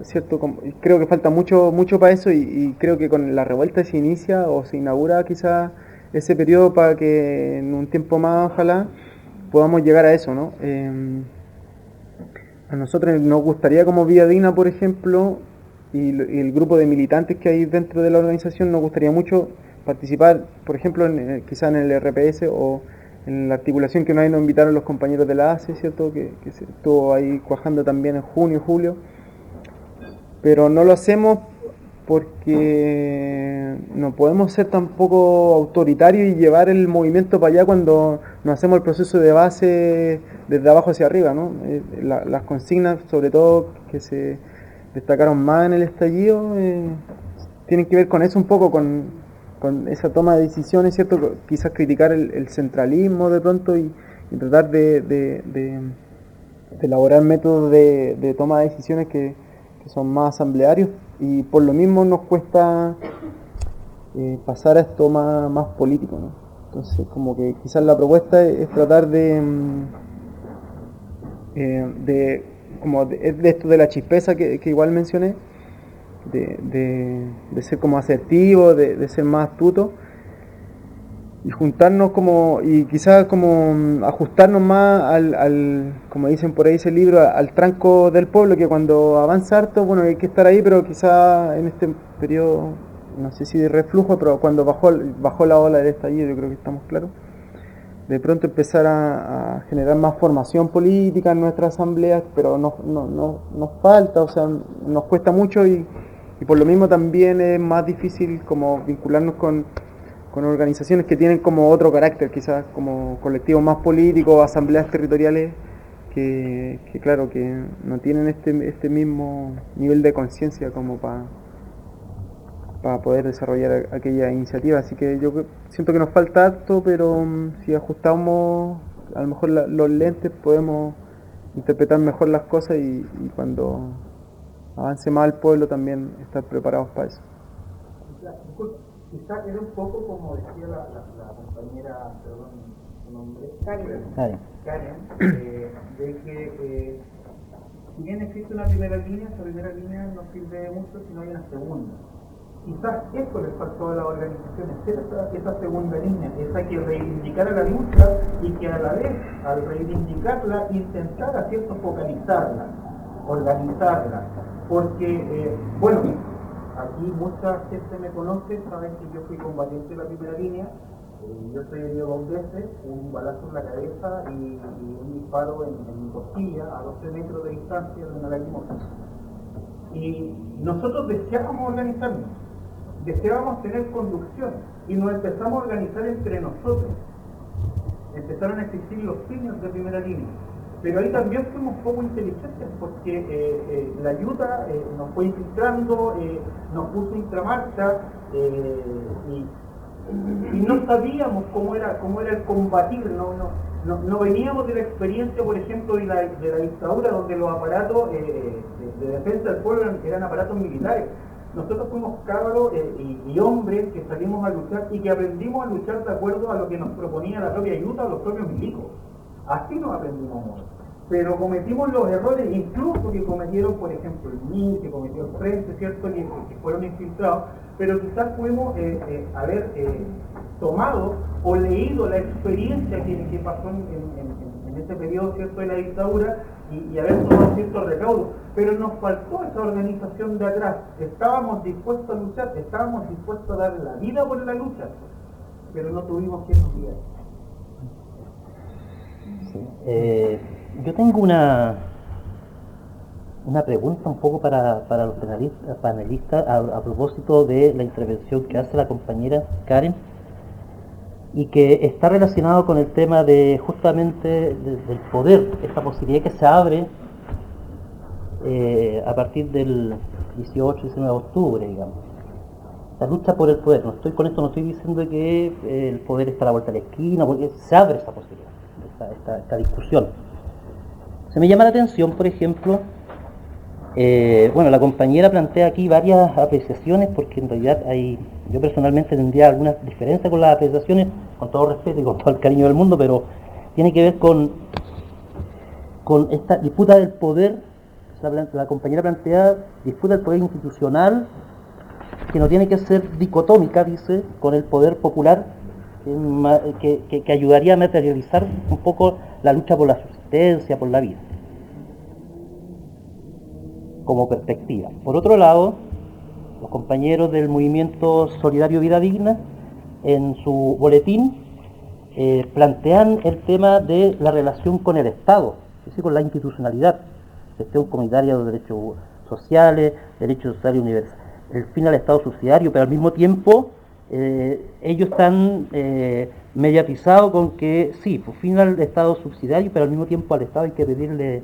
cierto, creo que falta mucho para eso, y creo que con la revuelta se inicia o se inaugura quizás ese periodo para que en un tiempo más ojalá podamos llegar a eso, ¿no? A nosotros nos gustaría, como Vida Digna, por ejemplo, y el grupo de militantes que hay dentro de la organización, nos gustaría mucho participar, por ejemplo, quizá en el RPS o en la articulación que nos invitaron los compañeros de la ACE, ¿cierto? Que se estuvo ahí cuajando también en junio, julio, pero no lo hacemos porque no podemos ser tampoco autoritarios y llevar el movimiento para allá cuando no hacemos el proceso de base desde abajo hacia arriba, ¿no? Las consignas, sobre todo, que se destacaron más en el estallido, tienen que ver con eso un poco, con esa toma de decisiones, ¿cierto? Quizás criticar el centralismo de pronto y tratar de elaborar métodos de toma de decisiones que son más asamblearios, y por lo mismo nos cuesta pasar a esto más político, ¿no? Entonces como que quizás la propuesta es tratar de esto de la chispeza que igual mencioné, de ser como asertivo, de ser más astuto y juntarnos como, y quizás como ajustarnos más como dicen por ahí ese libro, al tranco del pueblo, que cuando avanza harto, bueno, hay que estar ahí, pero quizás en este periodo, no sé si de reflujo, pero cuando bajó la ola del estallido, yo creo que estamos claros, de pronto empezar a generar más formación política en nuestras asambleas, pero nos falta, o sea, nos cuesta mucho y por lo mismo también es más difícil como vincularnos con organizaciones que tienen como otro carácter, quizás como colectivos más políticos, asambleas territoriales, que claro, que no tienen este mismo nivel de conciencia como para poder desarrollar aquella iniciativa. Así que yo siento que nos falta harto, pero si ajustamos a lo mejor los lentes podemos interpretar mejor las cosas y cuando avance más el pueblo también estar preparados para eso. Quizás era un poco como decía la compañera, perdón, su nombre, Karen, de que si bien existe una primera línea, esa primera línea no sirve mucho si no hay una segunda. Quizás eso les faltó a las organizaciones, esa segunda línea, esa que reivindicara la lucha y que a la vez, al reivindicarla, intentara, ¿cierto?, focalizarla, organizarla, porque, bueno, aquí mucha gente me conoce, saben que yo fui combatiente de la primera línea, yo soy herido 2 veces, un balazo en la cabeza y un disparo en mi costilla a 12 metros de distancia de una lacrimosa. Y nosotros deseábamos organizarnos, deseábamos tener conducción y nos empezamos a organizar entre nosotros. Empezaron a existir los piños de primera línea. Pero ahí también fuimos poco inteligentes porque la ayuda nos fue infiltrando, nos puso intramarcha y no sabíamos cómo era el combatir, no veníamos de la experiencia, por ejemplo, de la dictadura, donde los aparatos de defensa del pueblo eran aparatos militares. Nosotros fuimos cabros y hombres que salimos a luchar y que aprendimos a luchar de acuerdo a lo que nos proponía la propia ayuda o los propios milicos. Así nos aprendimos a mover. Pero cometimos los errores, incluso que cometieron, por ejemplo, el MIN, que cometió el Frente, ¿cierto?, que fueron infiltrados, pero quizás pudimos haber tomado o leído la experiencia que pasó en ese periodo, ¿cierto?, de la dictadura y haber tomado ciertos recaudos. Pero nos faltó esa organización de atrás. Estábamos dispuestos a luchar, estábamos dispuestos a dar la vida por la lucha, pero no tuvimos quien nos guiara. Sí. Yo tengo una pregunta un poco para los panelistas a propósito de la intervención que hace la compañera Karen y que está relacionado con el tema de justamente del poder, esta posibilidad que se abre a partir del 18 y 19 de octubre, digamos. La lucha por el poder. Con esto no estoy diciendo que el poder está a la vuelta de la esquina, porque se abre esa posibilidad, esta discusión. Se me llama la atención, por ejemplo, la compañera plantea aquí varias apreciaciones, porque en realidad yo personalmente tendría algunas diferencias con las apreciaciones, con todo respeto y con todo el cariño del mundo, pero tiene que ver con esta disputa del poder. La compañera plantea disputa del poder institucional, que no tiene que ser dicotómica, dice, con el poder popular, que ayudaría a materializar un poco la lucha por la subsistencia, por la vida, como perspectiva. Por otro lado, los compañeros del movimiento Solidario Vida Digna, en su boletín, plantean el tema de la relación con el Estado, es decir, con la institucionalidad, gestión comunitaria de los derechos sociales, derechos sociales universales, el fin al Estado subsidiario, pero al mismo tiempo ellos están mediatizados con que sí, pues fin al Estado subsidiario, pero al mismo tiempo al Estado hay que pedirle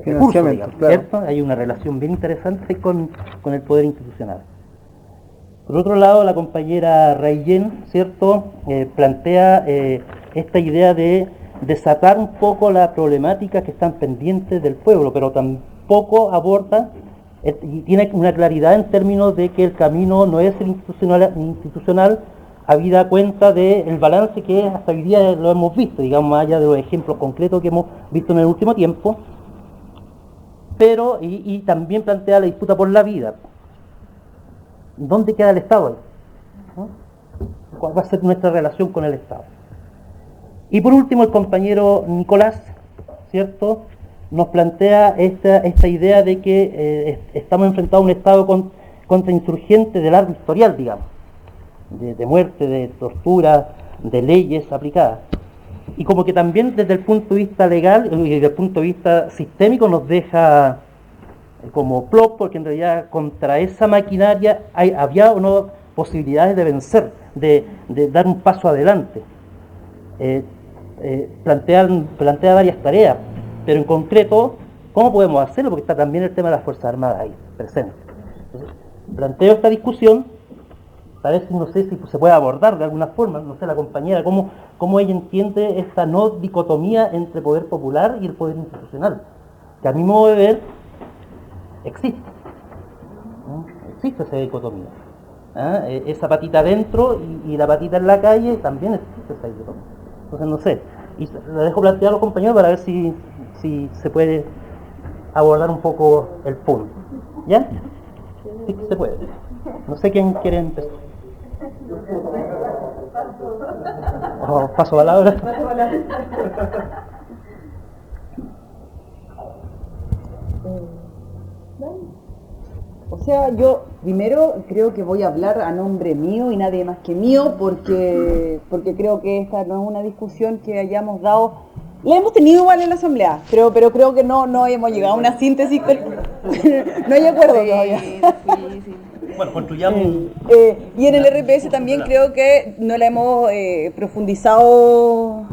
recursos, digamos, claro. ¿Cierto? Hay una relación bien interesante con el poder institucional. Por otro lado, la compañera Rayen, ¿cierto?, plantea esta idea de desatar un poco la problemática que están pendientes del pueblo, pero tampoco aborda y tiene una claridad en términos de que el camino no es el institucional, habida cuenta del balance que hasta hoy día lo hemos visto, digamos, más allá de los ejemplos concretos que hemos visto en el último tiempo, pero y también plantea la disputa por la vida, ¿dónde queda el Estado ahí? ¿No? ¿Cuál va a ser nuestra relación con el Estado? Y por último, el compañero Nicolás, ¿cierto?, nos plantea esta idea de que estamos enfrentados a un Estado contrainsurgente de largo historial, digamos, de muerte, de tortura, de leyes aplicadas. Y como que también desde el punto de vista legal y desde el punto de vista sistémico nos deja como plop, porque en realidad contra esa maquinaria había o no posibilidades de vencer, de dar un paso adelante. Plantea varias tareas, pero en concreto, ¿cómo podemos hacerlo? Porque está también el tema de las Fuerzas Armadas ahí, presente. Entonces, planteo esta discusión, parece, no sé si se puede abordar de alguna forma, no sé, la compañera, cómo ella entiende esta no dicotomía entre poder popular y el poder institucional, que a mi modo de ver existe, ¿no? Existe esa dicotomía. Esa patita adentro y la patita en la calle, también existe esa dicotomía. Entonces no sé, y la dejo plantear a los compañeros para ver si se puede abordar un poco el punto. ¿Ya? Sí que se puede. No sé quién quiere empezar. Paso palabra. O sea, yo primero creo que voy a hablar a nombre mío y nadie más que mío, porque creo que esta no es una discusión que hayamos dado. La hemos tenido igual en la asamblea, pero creo que no hemos llegado a una síntesis. No hay acuerdo todavía. Bueno, construyamos. Y en el RPS también creo que no la hemos profundizado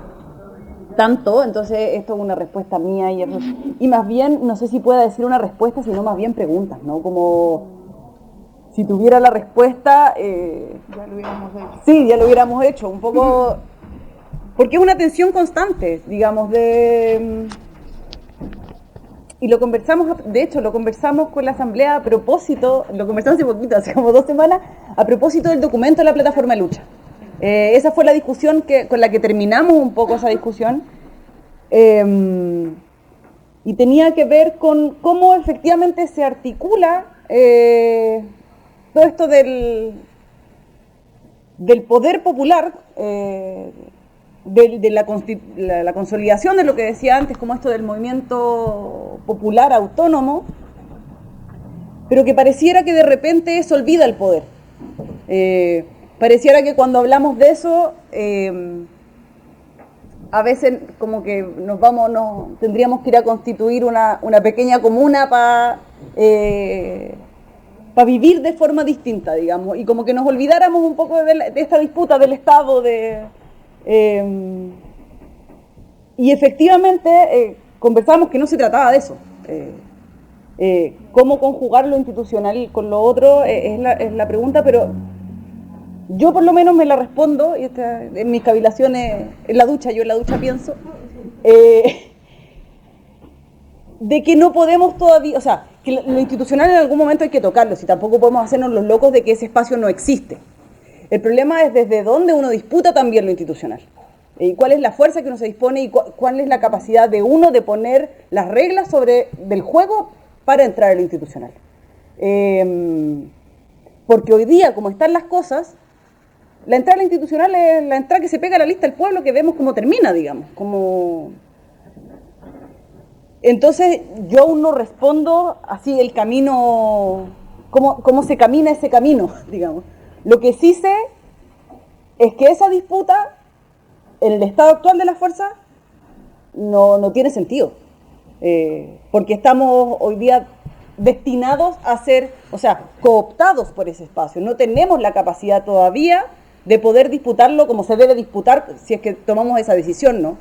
tanto, entonces esto es una respuesta mía y más bien, no sé si pueda decir una respuesta, sino más bien preguntas, ¿no? Como si tuviera la respuesta... Ya lo hubiéramos hecho. Sí, ya lo hubiéramos hecho, un poco... Porque es una tensión constante, digamos, y lo conversamos, de hecho, lo conversamos con la asamblea a propósito, lo conversamos hace poquito, hace como 2 semanas, a propósito del documento de la plataforma de lucha. Esa fue la discusión con la que terminamos un poco esa discusión, y tenía que ver con cómo efectivamente se articula todo esto del poder popular, de la consolidación de lo que decía antes, como esto del movimiento popular autónomo, pero que pareciera que de repente se olvida el poder. Pareciera que cuando hablamos de eso, a veces como que tendríamos que ir a constituir una pequeña comuna para vivir de forma distinta, digamos, y como que nos olvidáramos un poco de esta disputa del Estado, y efectivamente conversamos que no se trataba de eso. Cómo conjugar lo institucional con lo otro es la pregunta, pero yo por lo menos me la respondo, y en mis cavilaciones en la ducha, yo en la ducha pienso, de que no podemos todavía, o sea, que lo institucional en algún momento hay que tocarlo, si tampoco podemos hacernos los locos de que ese espacio no existe. El problema es desde dónde uno disputa también lo institucional. Y cuál es la fuerza que uno se dispone y cuál es la capacidad de uno de poner las reglas del juego para entrar a lo institucional. Porque hoy día, como están las cosas, la entrada a lo institucional es la entrada que se pega a la lista del pueblo, que vemos cómo termina, digamos. Entonces, yo aún no respondo así el camino, cómo se camina ese camino, digamos. Lo que sí sé es que esa disputa, en el estado actual de las fuerzas, no tiene sentido. Porque estamos hoy día destinados a ser, o sea, cooptados por ese espacio. No tenemos la capacidad todavía de poder disputarlo como se debe disputar si es que tomamos esa decisión, ¿no?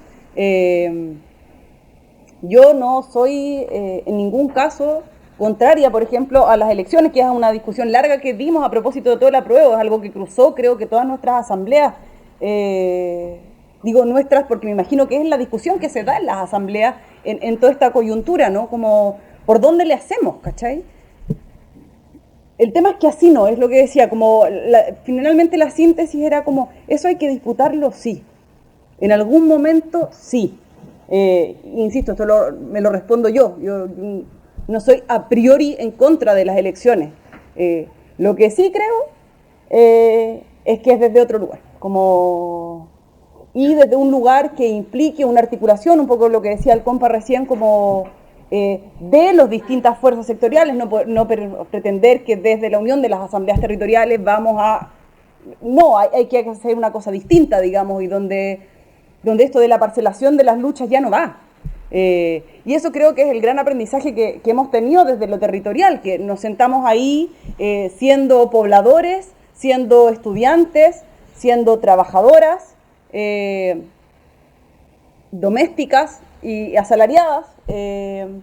Yo no soy en ningún caso contraria, por ejemplo, a las elecciones, que es una discusión larga que dimos a propósito de todo el apruebo, es algo que cruzó, creo que todas nuestras asambleas, digo nuestras porque me imagino que es la discusión que se da en las asambleas en toda esta coyuntura, ¿no? Como, ¿por dónde le hacemos, cachai? El tema es que así no, es lo que decía, como finalmente la síntesis era como, eso hay que disputarlo, sí. En algún momento, sí. Insisto, esto me lo respondo yo no soy a priori en contra de las elecciones. Lo que sí creo es que es desde otro lugar, y desde un lugar que implique una articulación, un poco lo que decía el compa recién, como de las distintas fuerzas sectoriales, no pretender que desde la unión de las asambleas territoriales vamos a... No, hay que hacer una cosa distinta, digamos, y donde esto de la parcelación de las luchas ya no va. Y eso creo que es el gran aprendizaje que hemos tenido desde lo territorial, que nos sentamos ahí siendo pobladores, siendo estudiantes, siendo trabajadoras, domésticas y asalariadas. En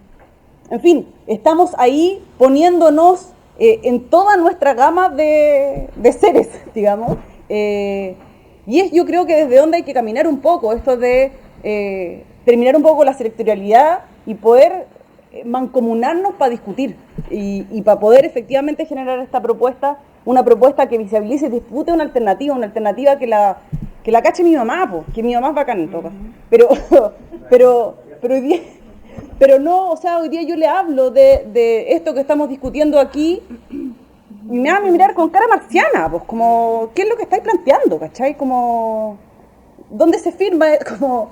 fin, estamos ahí poniéndonos en toda nuestra gama de seres, digamos. Y yo creo que desde donde hay que caminar un poco, esto de terminar un poco la sectorialidad y poder mancomunarnos para discutir y para poder efectivamente generar esta propuesta, una propuesta que visibilice y dispute una alternativa que la cache mi mamá, que mi mamá es bacana en todo caso. Pero no, o sea, hoy día yo le hablo de esto que estamos discutiendo aquí y me van a mirar con cara marciana, pues como, ¿qué es lo que estáis planteando? ¿Cachai? Como, ¿dónde se firma? Como,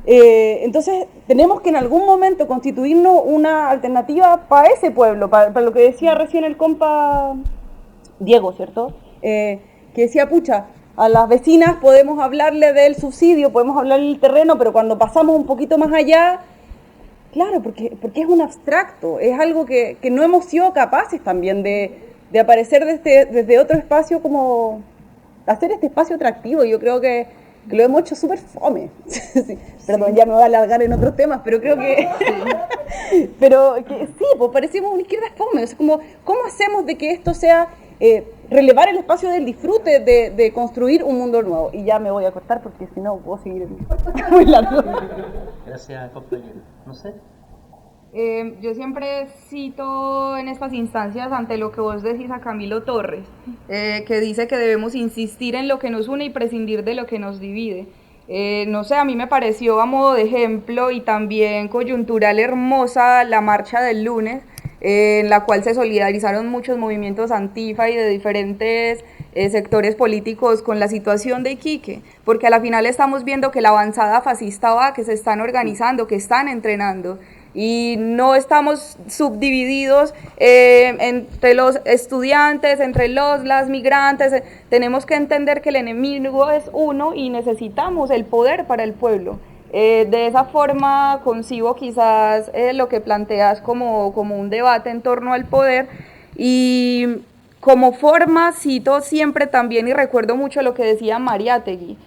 entonces tenemos que en algún momento constituirnos una alternativa para ese pueblo, para lo que decía recién el compa Diego, ¿cierto? Que decía, pucha, a las vecinas podemos hablarle del subsidio, podemos hablarle del terreno, pero cuando pasamos un poquito más allá, claro, porque es un abstracto, es algo que no hemos sido capaces también de aparecer desde otro espacio, como hacer este espacio atractivo. Yo creo que lo hemos hecho súper fome. Sí, perdón, ya me voy a alargar en otros temas, pero creo que... pero que sí, pues parecemos una izquierda fome. O sea, ¿cómo hacemos de que esto sea relevar el espacio del disfrute de construir un mundo nuevo? Y ya me voy a cortar porque si no puedo seguir muy largo. Gracias, compañero. No sé. Yo siempre cito en estas instancias ante lo que vos decís a Camilo Torres, que dice que debemos insistir en lo que nos une y prescindir de lo que nos divide. No sé, a mí me pareció a modo de ejemplo y también coyuntural hermosa la marcha del lunes, en la cual se solidarizaron muchos movimientos antifa y de diferentes sectores políticos con la situación de Iquique, porque a la final estamos viendo que la avanzada fascista va, que se están organizando, que están entrenando, y no estamos subdivididos entre los estudiantes, entre las migrantes. Tenemos que entender que el enemigo es uno y necesitamos el poder para el pueblo. De esa forma concibo quizás lo que planteas como un debate en torno al poder, y como forma cito siempre también y recuerdo mucho lo que decía Mariátegui: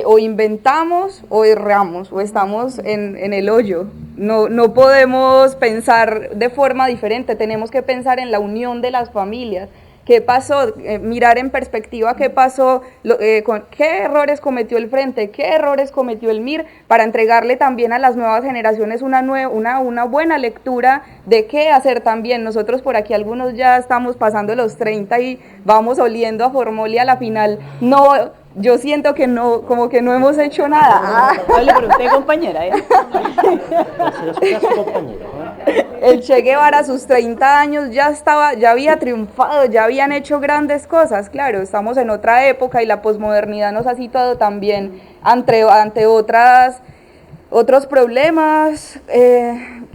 o inventamos o erramos, o estamos en el hoyo. No podemos pensar de forma diferente, tenemos que pensar en la unión de las familias. ¿Qué pasó? Mirar en perspectiva qué pasó, qué errores cometió el Frente, qué errores cometió el MIR, para entregarle también a las nuevas generaciones una buena lectura de qué hacer también. Nosotros por aquí algunos ya estamos pasando los 30 y vamos oliendo a Formolia a la final. No, yo siento que no, como que no hemos hecho nada. Hable por usted, compañera. El Che Guevara a sus 30 años ya había triunfado, ya habían hecho grandes cosas. Claro, estamos en otra época y la posmodernidad nos ha situado también ante otros problemas,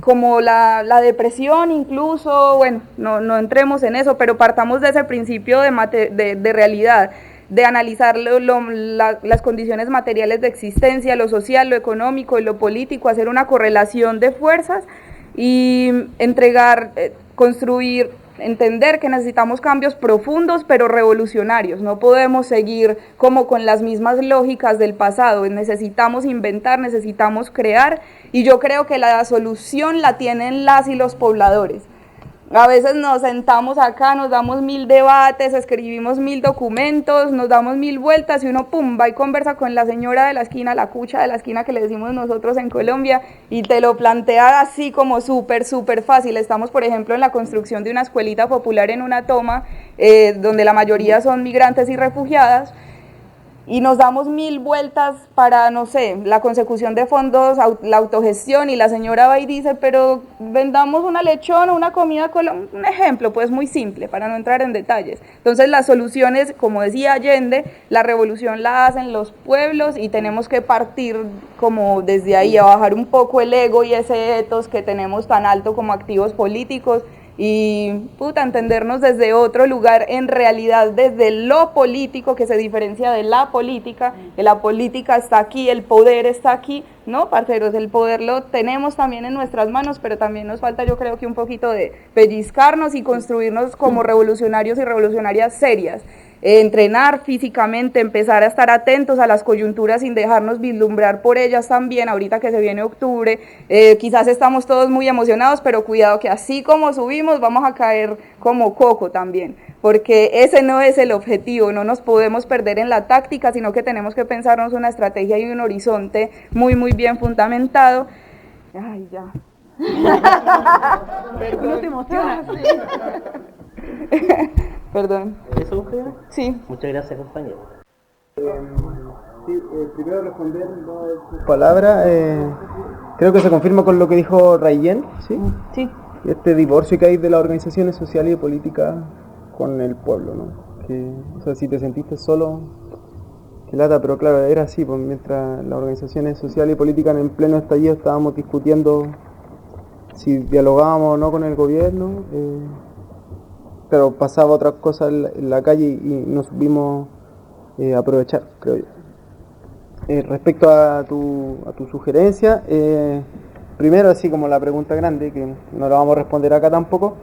como la depresión incluso. Bueno, no entremos en eso, pero partamos de ese principio de realidad, de analizar las condiciones materiales de existencia, lo social, lo económico y lo político, hacer una correlación de fuerzas y construir, entender que necesitamos cambios profundos pero revolucionarios. No podemos seguir como con las mismas lógicas del pasado, necesitamos inventar, necesitamos crear, y yo creo que la solución la tienen las y los pobladores. A veces nos sentamos acá, nos damos 1000 debates, escribimos 1000 documentos, nos damos 1000 vueltas y uno pum, va y conversa con la señora de la esquina, la cucha de la esquina que le decimos nosotros en Colombia, y te lo plantea así como súper fácil. Estamos, por ejemplo, en la construcción de una escuelita popular en una toma, donde la mayoría son migrantes y refugiadas, y nos damos 1000 vueltas para, no sé, la consecución de fondos, la autogestión, y la señora va y dice, pero vendamos una lechona, una comida, un ejemplo pues muy simple, para no entrar en detalles. Entonces las soluciones, como decía Allende, la revolución la hacen los pueblos y tenemos que partir como desde ahí, a bajar un poco el ego y ese ethos que tenemos tan alto como activos políticos, y entendernos desde otro lugar, en realidad desde lo político, que se diferencia de la política, que la política está aquí, el poder está aquí, ¿no, parceros? El poder lo tenemos también en nuestras manos, pero también nos falta, yo creo que un poquito de pellizcarnos y construirnos como revolucionarios y revolucionarias serias. Entrenar físicamente, empezar a estar atentos a las coyunturas sin dejarnos vislumbrar por ellas también, ahorita que se viene octubre, quizás estamos todos muy emocionados, pero cuidado que así como subimos vamos a caer como coco también, porque ese no es el objetivo, no nos podemos perder en la táctica, sino que tenemos que pensarnos una estrategia y un horizonte muy muy bien fundamentado. Ay, ya. ¿No te emociona? Perdón. ¿Eso usted? Sí. Muchas gracias, compañero. Primero responder palabras. Creo que se confirma con lo que dijo Rayen, ¿sí? Sí. Este divorcio que hay de las organizaciones sociales y políticas con el pueblo, ¿no? Que, o sea, si te sentiste solo, qué lata, pero claro, era así, pues mientras las organizaciones sociales y políticas en pleno estallido estábamos discutiendo si dialogábamos o no con el gobierno, pero pasaba otras cosas en la calle y no supimos aprovechar, creo yo. Respecto a tu sugerencia, primero, así como la pregunta grande, que no la vamos a responder acá tampoco,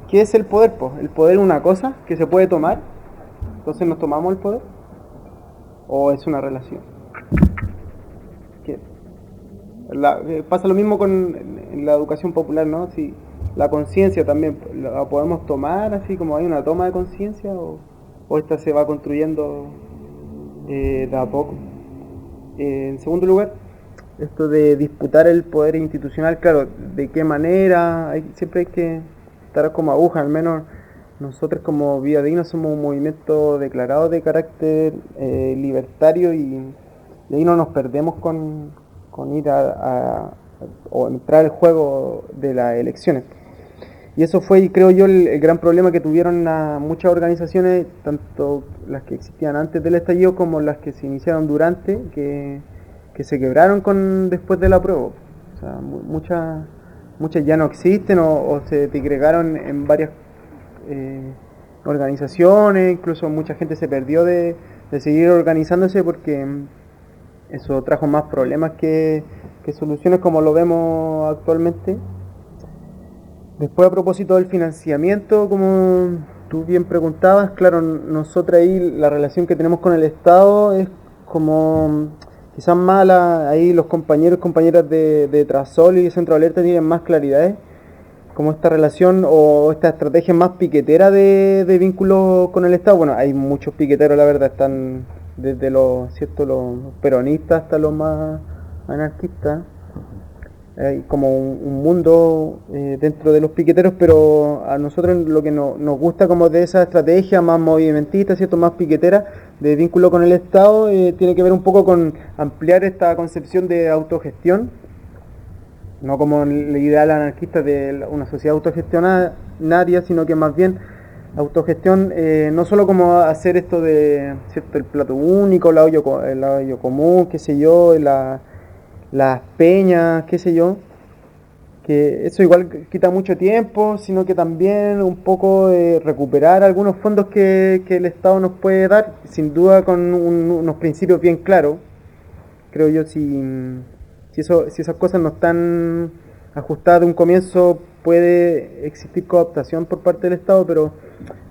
¿qué es el poder? Pues el poder es una cosa que se puede tomar, entonces nos tomamos el poder, o es una relación. Pasa lo mismo en la educación popular, ¿no? Si la conciencia también la podemos tomar así como hay una toma de conciencia, o esta se va construyendo de a poco. En segundo lugar, esto de disputar el poder institucional, claro, de qué manera, siempre hay que estar como aguja, al menos nosotros como Vida Digna somos un movimiento declarado de carácter libertario, y ahí no nos perdemos con ir o entrar al juego de las elecciones. Y eso fue, creo yo, el gran problema que tuvieron muchas organizaciones, tanto las que existían antes del estallido como las que se iniciaron durante, que se quebraron después del apruebo. O sea, muchas ya no existen o se disgregaron en varias organizaciones, incluso mucha gente se perdió de seguir organizándose porque eso trajo más problemas que soluciones, como lo vemos actualmente. Después, a propósito del financiamiento, como tú bien preguntabas, claro, nosotros ahí la relación que tenemos con el Estado es como quizás mala. Ahí los compañeros y compañeras de Trasol y Centro Alerta tienen más claridad, como esta relación o esta estrategia más piquetera de vínculo con el Estado. Bueno, hay muchos piqueteros, la verdad, están desde los peronistas hasta los más anarquistas. Hay como un mundo dentro de los piqueteros, pero a nosotros lo que nos gusta como de esa estrategia más movimentista, ¿cierto?, más piquetera, de vínculo con el Estado, tiene que ver un poco con ampliar esta concepción de autogestión, no como el ideal anarquista de una sociedad autogestionaria, sino que más bien autogestión, no solo como hacer esto de, ¿cierto?, el plato único, el hoyo común, qué sé yo, las peñas, qué sé yo, que eso igual quita mucho tiempo, sino que también un poco recuperar algunos fondos que el Estado nos puede dar, sin duda con unos principios bien claros. Creo yo, si esas cosas no están ajustadas de un comienzo, puede existir cooptación por parte del Estado, pero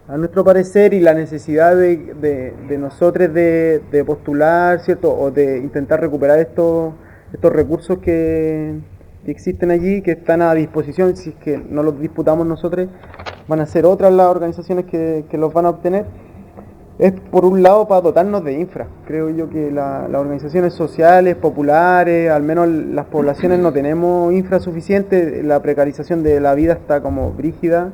a nuestro parecer y la necesidad de nosotros de postular, ¿cierto?, o de intentar recuperar estos recursos que existen allí, que están a disposición, si es que no los disputamos nosotros, van a ser otras las organizaciones que los van a obtener. Es por un lado para dotarnos de infra. Creo yo que las organizaciones sociales, populares, al menos las poblaciones no tenemos infra suficiente, la precarización de la vida está como brígida,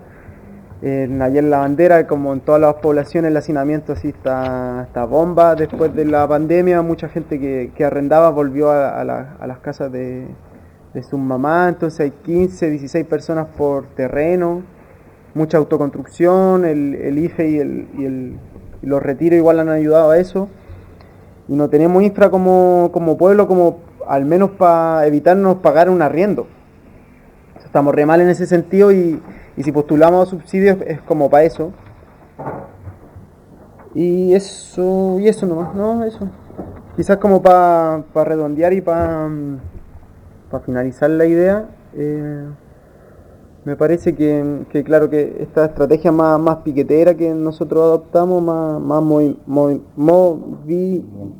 Allá en La Bandera, como en todas las poblaciones, el hacinamiento así está bomba. Después de la pandemia, mucha gente que arrendaba volvió a las casas de sus mamás, entonces hay 15, 16 personas por terreno, mucha autoconstrucción, el IFE y los retiros igual han ayudado a eso. Y no tenemos infra como pueblo, como al menos para evitarnos pagar un arriendo. Estamos re mal en ese sentido y si postulamos a subsidios es como para eso. Y eso nomás, ¿no? Eso. Quizás como para redondear y para finalizar la idea, me parece que claro que esta estrategia más piquetera que nosotros adoptamos, más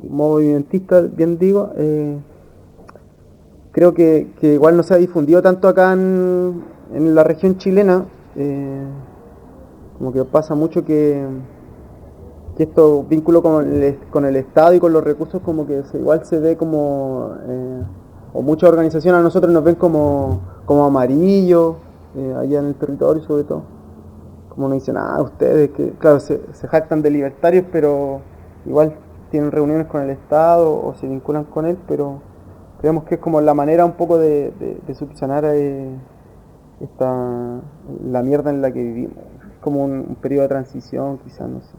movimentista, bien digo, creo que igual no se ha difundido tanto acá en la región chilena. Como que pasa mucho que estos vínculos con el Estado y con los recursos como que igual se ve como, o muchas organizaciones a nosotros nos ven como amarillos, allá en el territorio sobre todo. Como nos dicen, ustedes que claro se jactan de libertarios, pero igual tienen reuniones con el Estado o se vinculan con él, pero creemos que es como la manera un poco de subsanar la mierda en la que vivimos. Como un periodo de transición, quizás, no sé.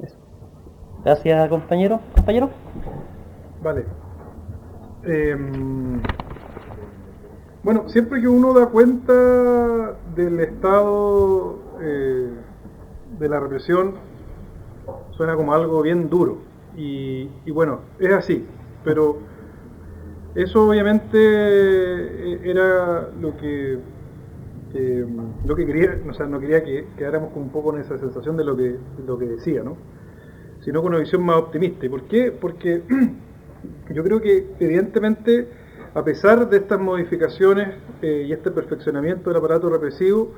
Eso. Gracias, compañero. ¿Compañero? Vale. Bueno, siempre que uno da cuenta del estado de la represión, suena como algo bien duro. Y bueno, es así, pero eso obviamente era lo que quería, o sea, no quería que quedáramos con un poco en esa sensación de lo que decía, ¿no? Sino con una visión más optimista. ¿Y por qué? Porque yo creo que evidentemente, a pesar de estas modificaciones y este perfeccionamiento del aparato represivo,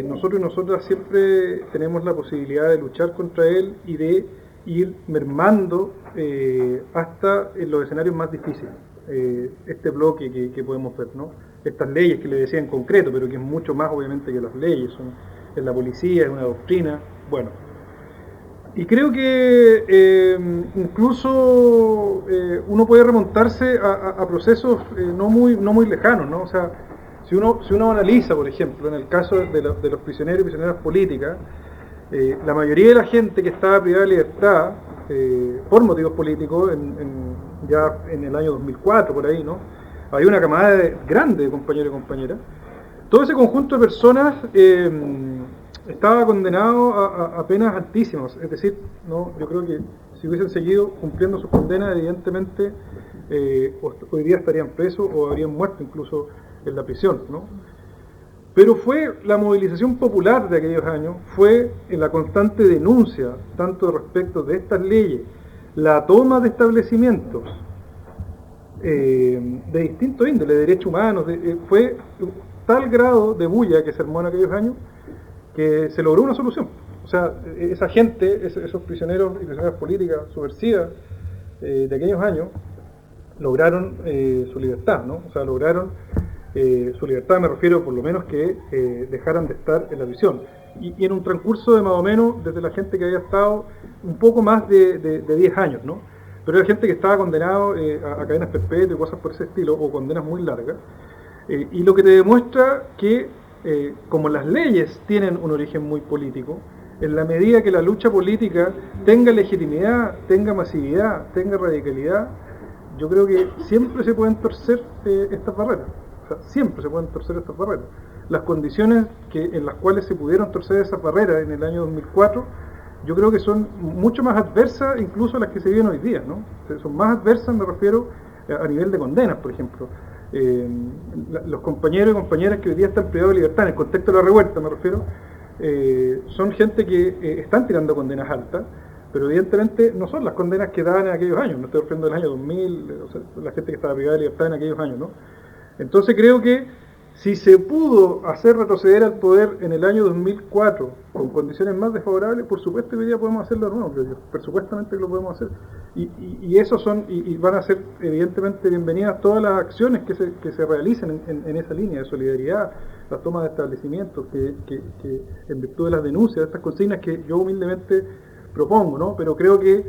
nosotros y nosotras siempre tenemos la posibilidad de luchar contra él y de ir mermando hasta en los escenarios más difíciles. Este bloque que podemos ver, ¿no? Estas leyes que le decía en concreto, pero que es mucho más obviamente que las leyes, es la policía, es una doctrina, bueno. Y creo que incluso uno puede remontarse a procesos no muy lejanos, ¿no? O sea, si uno analiza, por ejemplo, en el caso de los prisioneros y prisioneras políticas, la mayoría de la gente que estaba privada de libertad por motivos políticos, ya en el año 2004, por ahí, ¿no? Había una camada grande de compañeros y compañeras. Todo ese conjunto de personas estaba condenado a penas altísimas. Es decir, ¿no? Yo creo que si hubiesen seguido cumpliendo sus condenas, evidentemente hoy día estarían presos o habrían muerto incluso en la prisión, ¿no? Pero fue la movilización popular de aquellos años, fue en la constante denuncia, tanto respecto de estas leyes, la toma de establecimientos de distintos índoles, de derechos humanos, fue tal grado de bulla que se armó en aquellos años que se logró una solución. O sea, esa gente, esos prisioneros y prisioneras políticas subversivas de aquellos años, lograron su libertad, ¿no? O sea, lograron su libertad, me refiero por lo menos que dejaran de estar en la prisión. Y en un transcurso de más o menos, desde la gente que había estado un poco más de 10 años, ¿no? Pero era gente que estaba condenado a cadenas perpetuas y cosas por ese estilo, o condenas muy largas. Y lo que te demuestra que, como las leyes tienen un origen muy político, en la medida que la lucha política tenga legitimidad, tenga masividad, tenga radicalidad, yo creo que siempre se pueden torcer estas barreras. O sea, siempre se pueden torcer estas barreras. Las condiciones en las cuales se pudieron torcer esas barreras en el año 2004, yo creo que son mucho más adversas incluso a las que se viven hoy día, ¿no? Son más adversas, me refiero, a nivel de condenas, por ejemplo. Los compañeros y compañeras que hoy día están privados de libertad, en el contexto de la revuelta, me refiero, son gente que están tirando condenas altas, pero evidentemente no son las condenas que daban en aquellos años. No estoy refiriendo al año 2000, o sea, la gente que estaba privada de libertad en aquellos años, ¿no? Entonces creo que si se pudo hacer retroceder al poder en el año 2004 con condiciones más desfavorables, por supuesto que hoy día podemos hacerlo de nuevo, creo yo. Presupuestamente que lo podemos hacer. Y eso y van a ser evidentemente bienvenidas todas las acciones que se realicen en esa línea de solidaridad, las tomas de establecimientos, que en virtud de las denuncias, de estas consignas que yo humildemente propongo, ¿no? Pero creo que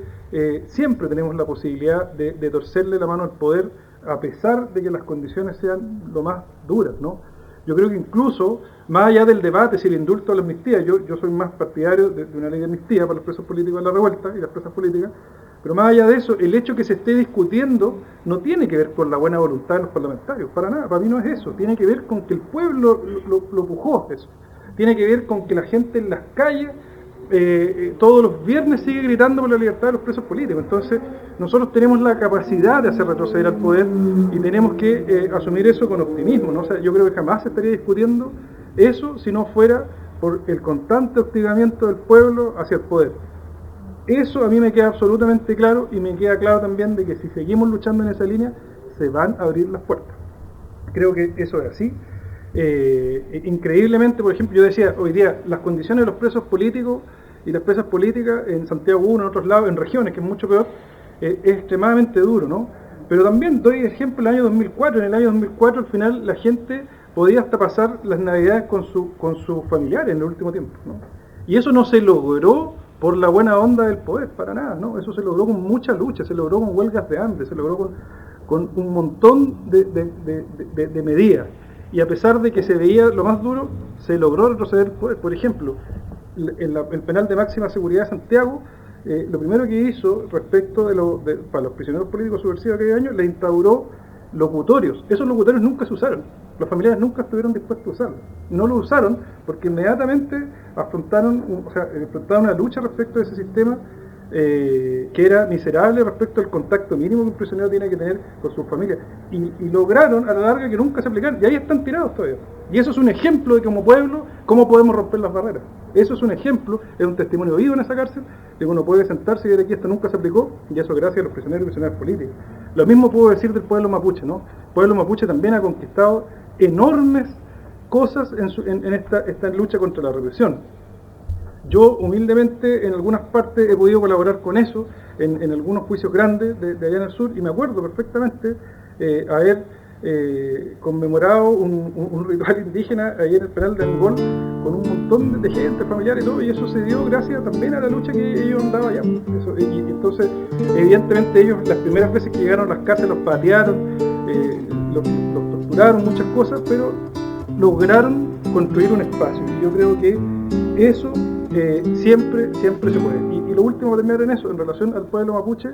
siempre tenemos la posibilidad de torcerle la mano al poder, a pesar de que las condiciones sean lo más duras, ¿no? Yo creo que incluso, más allá del debate si el indulto o la amnistía, yo soy más partidario de una ley de amnistía para los presos políticos de la revuelta y las presas políticas, pero más allá de eso, el hecho que se esté discutiendo no tiene que ver con la buena voluntad de los parlamentarios, para nada, para mí no es eso, tiene que ver con que el pueblo lo pujó eso, tiene que ver con que la gente en las calles todos los viernes sigue gritando por la libertad de los presos políticos. Entonces nosotros tenemos la capacidad de hacer retroceder al poder y tenemos que asumir eso con optimismo, ¿no? O sea, yo creo que jamás se estaría discutiendo eso si no fuera por el constante hostigamiento del pueblo hacia el poder. Eso a mí me queda absolutamente claro, y me queda claro también de que si seguimos luchando en esa línea se van a abrir las puertas. Creo que eso es así. Increíblemente, por ejemplo, yo decía hoy día, las condiciones de los presos políticos y las presas políticas en Santiago 1, en otros lados, en regiones, que es mucho peor, es extremadamente duro, ¿no? Pero también doy ejemplo el año 2004. En el año 2004 al final la gente podía hasta pasar las navidades con sus familiares en el último tiempo, ¿no? Y eso no se logró por la buena onda del poder, para nada, ¿no? Eso se logró con mucha lucha, se logró con huelgas de hambre, se logró con un montón de medidas. Y a pesar de que se veía lo más duro, se logró retroceder el poder. Por ejemplo, el penal de máxima seguridad de Santiago, lo primero que hizo respecto para los prisioneros políticos subversivos aquel año, le instauró locutorios. Esos locutorios nunca se usaron. Los familiares nunca estuvieron dispuestos a usarlos. No lo usaron porque inmediatamente afrontaron una lucha respecto a ese sistema que era miserable respecto al contacto mínimo que un prisionero tiene que tener con su familia. Y lograron a la larga que nunca se aplicaran. Y ahí están tirados todavía. Y eso es un ejemplo de como pueblo, cómo podemos romper las barreras. Eso es un ejemplo, es un testimonio vivo en esa cárcel, de que uno puede sentarse y ver aquí esto nunca se aplicó, y eso gracias a los prisioneros y prisioneras políticos. Lo mismo puedo decir del pueblo mapuche, ¿no? El pueblo mapuche también ha conquistado enormes cosas en esta lucha contra la represión. Yo humildemente en algunas partes he podido colaborar con eso, en algunos juicios grandes de allá en el sur, y me acuerdo perfectamente haber conmemorado un ritual indígena ahí en el penal de Angol con un montón de gente, familiares y todo, y eso se dio gracias también a la lucha que ellos han dado allá. Y entonces, evidentemente ellos las primeras veces que llegaron a las cárceles los patearon, los torturaron, muchas cosas, pero lograron construir un espacio. Y yo creo que eso siempre se puede. Y lo último para terminar en eso, en relación al pueblo mapuche,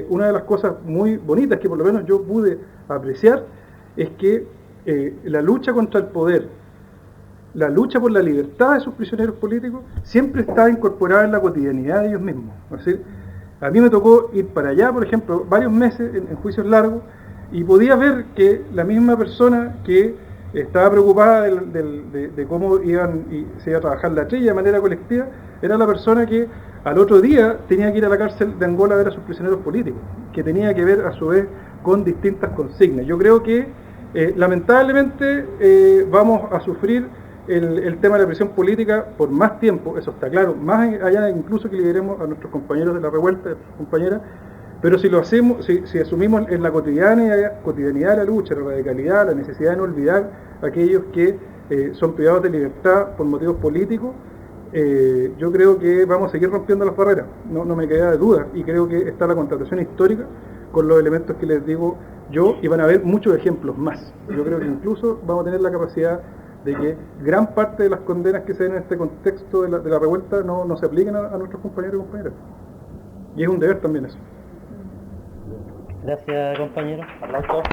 una de las cosas muy bonitas que por lo menos yo pude apreciar es que la lucha contra el poder, la lucha por la libertad de sus prisioneros políticos siempre está incorporada en la cotidianidad de ellos mismos. Es decir, a mí me tocó ir para allá, por ejemplo, varios meses en juicios largos, y podía ver que la misma persona que estaba preocupada de cómo se iba a trabajar la trilla de manera colectiva, era la persona que al otro día tenía que ir a la cárcel de Angola a ver a sus prisioneros políticos, que tenía que ver a su vez con distintas consignas. Yo creo que lamentablemente vamos a sufrir el tema de la presión política por más tiempo, eso está claro, más allá incluso que lideremos a nuestros compañeros de la revuelta, a nuestras compañeras, pero si lo hacemos, si asumimos en la cotidianidad de la lucha, la radicalidad, la necesidad de no olvidar a aquellos que son privados de libertad por motivos políticos, yo creo que vamos a seguir rompiendo las barreras, no me queda de duda, y creo que está la contratación histórica con los elementos que les digo yo, y van a haber muchos ejemplos más. Yo creo que incluso vamos a tener la capacidad de que gran parte de las condenas que se den en este contexto de la revuelta no se apliquen a nuestros compañeros y compañeras. Y es un deber también eso. Gracias, compañero. Aplausos.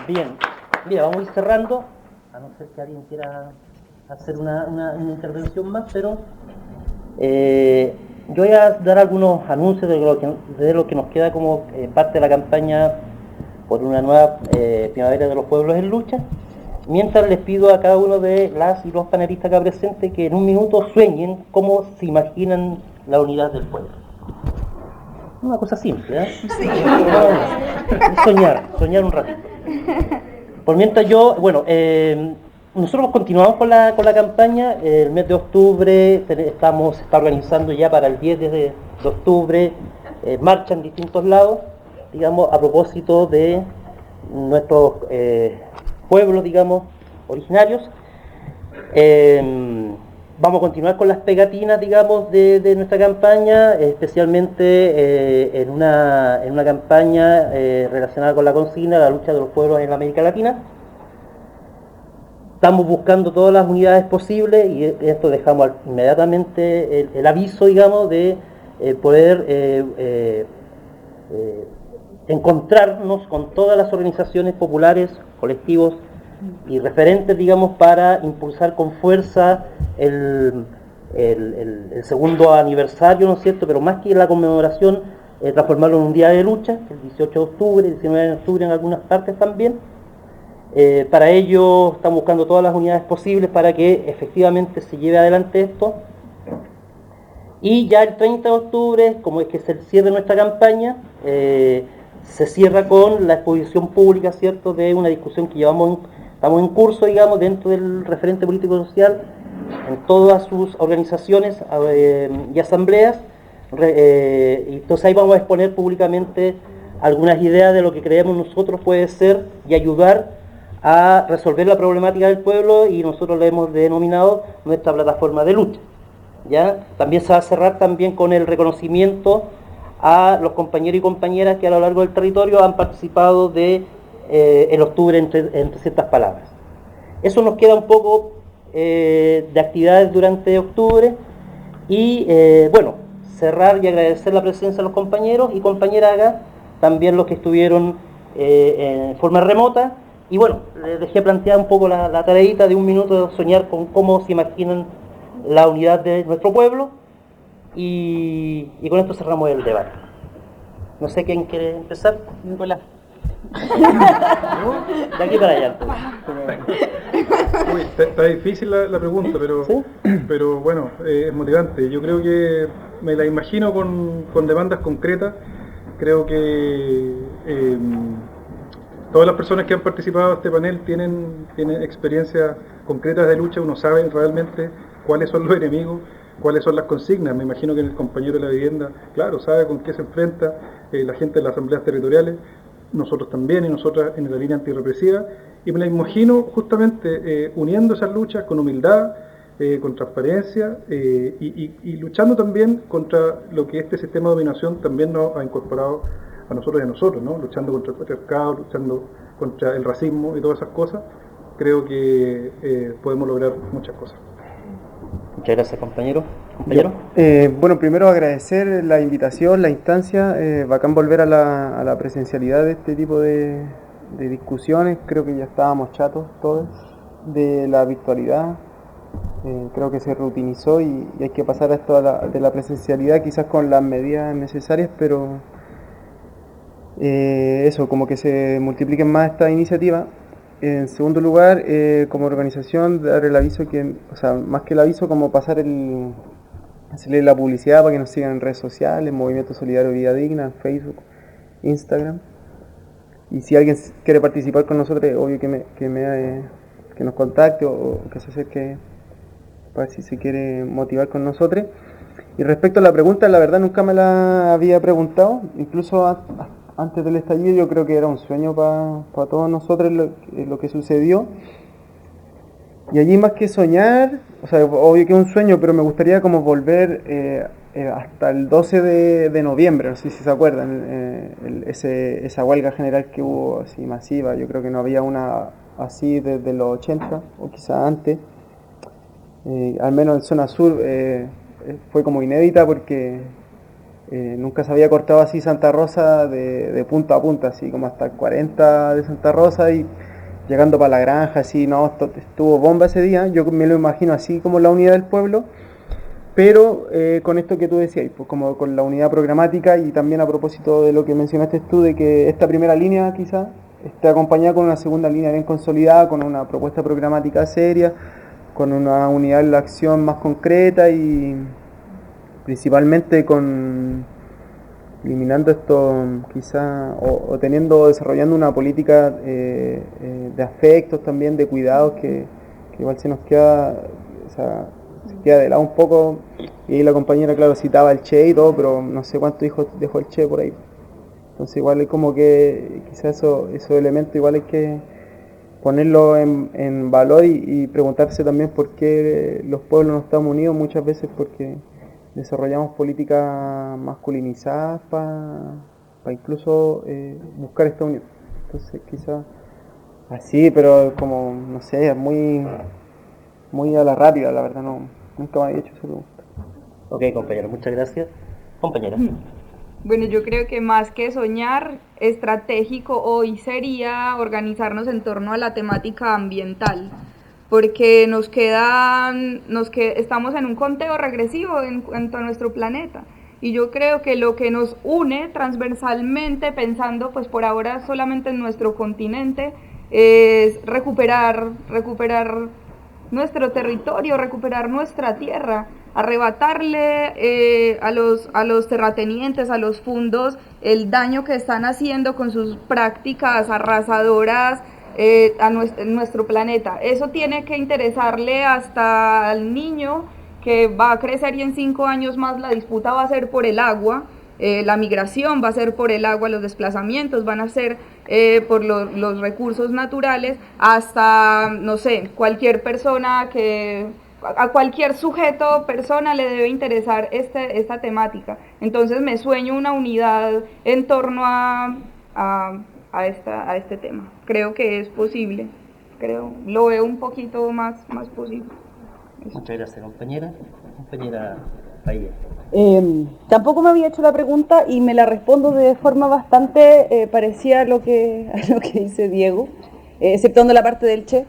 Bien, mira, vamos a ir cerrando, a no ser que alguien quiera hacer una intervención más, pero yo voy a dar algunos anuncios de lo que nos queda como parte de la campaña por una nueva primavera de los pueblos en lucha, mientras les pido a cada uno de las y los panelistas acá presentes que en un minuto sueñen cómo se imaginan la unidad del pueblo. Una cosa simple, ¿eh? Sí. Soñar un ratito. Por mientras nosotros continuamos con la campaña. El mes de octubre se está organizando ya para el 10 de octubre marcha en distintos lados, digamos, a propósito de nuestros pueblos, digamos, originarios. Vamos a continuar con las pegatinas, digamos, de nuestra campaña, especialmente en una campaña relacionada con la consigna, la lucha de los pueblos en América Latina. Estamos buscando todas las unidades posibles y esto dejamos inmediatamente el aviso, digamos, de poder encontrarnos con todas las organizaciones populares, colectivos y referentes, digamos, para impulsar con fuerza el segundo aniversario, ¿no es cierto? Pero más que la conmemoración, transformarlo en un día de lucha, el 18 de octubre, el 19 de octubre en algunas partes también. Para ello estamos buscando todas las unidades posibles para que efectivamente se lleve adelante esto. Y ya el 30 de octubre, como es que se cierre nuestra campaña, se cierra con la exposición pública, ¿cierto?, de una discusión que estamos en curso, digamos, dentro del referente político social, en todas sus organizaciones y asambleas. Entonces ahí vamos a exponer públicamente algunas ideas de lo que creemos nosotros puede ser y ayudar a resolver la problemática del pueblo, y nosotros le hemos denominado nuestra plataforma de lucha. ¿Ya? También se va a cerrar también con el reconocimiento a los compañeros y compañeras que a lo largo del territorio han participado el octubre entre ciertas palabras. Eso nos queda un poco de actividades durante octubre y bueno, cerrar y agradecer la presencia de los compañeros y compañeras acá, también los que estuvieron en forma remota. Y bueno, les dejé plantear un poco la tareita de un minuto de soñar con cómo se imaginan la unidad de nuestro pueblo, y con esto cerramos el debate. No sé quién quiere empezar. Nicolás. De aquí para allá. Uy, está difícil la pregunta, ¿Sí? pero bueno, es motivante. Yo creo que me la imagino con demandas concretas. Creo que todas las personas que han participado de este panel tienen experiencias concretas de lucha. Uno sabe realmente cuáles son los enemigos, cuáles son las consignas. Me imagino que el compañero de la vivienda, claro, sabe con qué se enfrenta la gente de las asambleas territoriales, nosotros también y nosotras en la línea antirrepresiva, y me la imagino justamente uniendo esas luchas con humildad, con transparencia y luchando también contra lo que este sistema de dominación también nos ha incorporado a nosotros y a nosotros, ¿no? Luchando contra el patriarcado, luchando contra el racismo y todas esas cosas. Creo que podemos lograr muchas cosas. Muchas gracias, compañero. Bueno, primero agradecer la invitación, la instancia. Bacán volver a la presencialidad de este tipo de discusiones. Creo que ya estábamos chatos todos de la virtualidad. Creo que se rutinizó y hay que pasar a esto de la presencialidad, quizás con las medidas necesarias, pero eso, como que se multipliquen más estas iniciativas. En segundo lugar, como organización, dar el aviso o sea, más que el aviso, como hacerle la publicidad para que nos sigan en redes sociales, Movimiento Solidario Vida Digna, Facebook, Instagram. Y si alguien quiere participar con nosotros, obvio que nos contacte o que se acerque para si se quiere motivar con nosotros. Y respecto a la pregunta, la verdad nunca me la había preguntado, incluso antes del estallido. Yo creo que era un sueño para todos nosotros lo que sucedió. Y allí, más que soñar, o sea, obvio que es un sueño, pero me gustaría como volver hasta el 12 de noviembre, no sé si se acuerdan, esa huelga general que hubo así masiva. Yo creo que no había una así desde los 80 o quizá antes. Al menos en zona sur fue como inédita porque nunca se había cortado así Santa Rosa de punta a punta, así como hasta el 40 de Santa Rosa y llegando para la granja, así, no, estuvo bomba ese día. Yo me lo imagino así como la unidad del pueblo, pero con esto que tú decías, pues como con la unidad programática, y también a propósito de lo que mencionaste tú, de que esta primera línea quizás esté acompañada con una segunda línea bien consolidada, con una propuesta programática seria, con una unidad de la acción más concreta y principalmente eliminando esto quizá o desarrollando una política de afectos también, de cuidados que igual se nos queda, o sea, se queda de lado un poco. Y la compañera, claro, citaba el Che y todo, pero no sé cuántos hijos dejó el Che por ahí. Entonces igual es como que quizás esos elementos igual hay que ponerlo en valor y preguntarse también por qué los pueblos no estamos unidos, muchas veces porque desarrollamos políticas masculinizadas para incluso buscar esta unión. Entonces quizás así, pero como, no sé, muy a la rápida, la verdad, nunca me había hecho esa pregunta. Ok, compañero, muchas gracias. Compañera. Bueno, yo creo que más que soñar, estratégico hoy sería organizarnos en torno a la temática ambiental, porque estamos en un conteo regresivo en cuanto a nuestro planeta. Y yo creo que lo que nos une transversalmente, pensando pues por ahora solamente en nuestro continente, es recuperar nuestro territorio, recuperar nuestra tierra, arrebatarle a los terratenientes, a los fundos, el daño que están haciendo con sus prácticas arrasadoras en nuestro planeta. Eso tiene que interesarle hasta al niño que va a crecer y en 5 años más la disputa va a ser por el agua. La migración va a ser por el agua, los desplazamientos van a ser por los recursos naturales, hasta, no sé, cualquier persona a cualquier sujeto, persona le debe interesar esta temática. Entonces me sueño una unidad en torno a este tema. Creo que es posible, lo veo un poquito más posible. Muchas gracias, compañera. Compañera Bahía. Tampoco me había hecho la pregunta y me la respondo de forma bastante parecida a lo que dice Diego, exceptuando la parte del Che,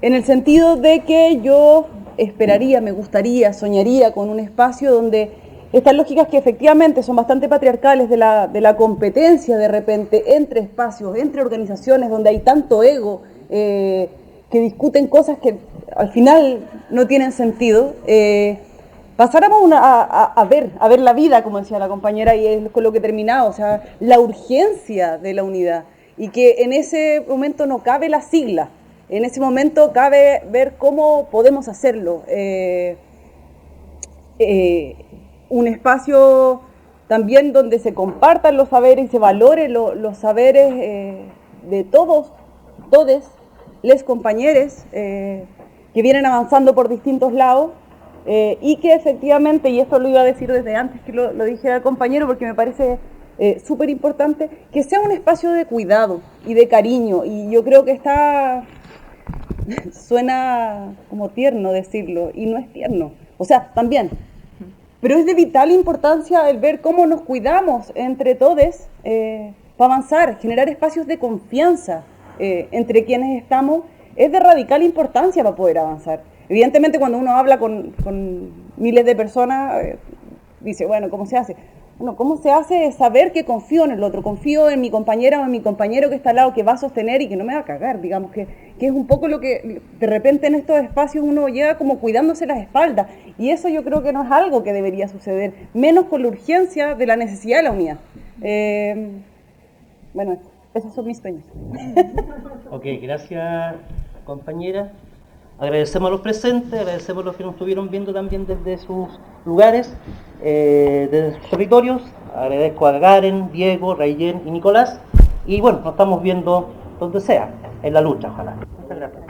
en el sentido de que yo esperaría, me gustaría, soñaría con un espacio donde estas lógicas que efectivamente son bastante patriarcales de la competencia de repente entre espacios, entre organizaciones donde hay tanto ego, que discuten cosas que al final no tienen sentido, pasáramos a ver la vida, como decía la compañera, y es con lo que terminaba, o sea, la urgencia de la unidad, y que en ese momento no cabe la sigla, en ese momento cabe ver cómo podemos hacerlo. Un espacio también donde se compartan los saberes y se valoren los saberes de todos, les compañeros que vienen avanzando por distintos lados, y que efectivamente, y esto lo iba a decir desde antes que lo dije al compañero porque me parece súper importante, que sea un espacio de cuidado y de cariño, y yo creo que suena como tierno decirlo, y no es tierno, o sea, también, pero es de vital importancia el ver cómo nos cuidamos entre todos para avanzar, generar espacios de confianza entre quienes estamos, es de radical importancia para poder avanzar. Evidentemente cuando uno habla con miles de personas, dice, bueno, ¿cómo se hace? Bueno, ¿cómo se hace? Es saber que confío en el otro, confío en mi compañera o en mi compañero que está al lado, que va a sostener y que no me va a cagar, digamos, que es un poco lo que de repente en estos espacios uno llega como cuidándose las espaldas, y eso yo creo que no es algo que debería suceder, menos con la urgencia de la necesidad de la unidad. Bueno, esos son mis sueños. Ok, gracias, compañera. Agradecemos a los presentes, agradecemos a los que nos estuvieron viendo también desde sus lugares, desde sus territorios. Agradezco a Garen, Diego, Rayen y Nicolás. Y bueno, nos estamos viendo donde sea, en la lucha, ojalá. Muchas gracias.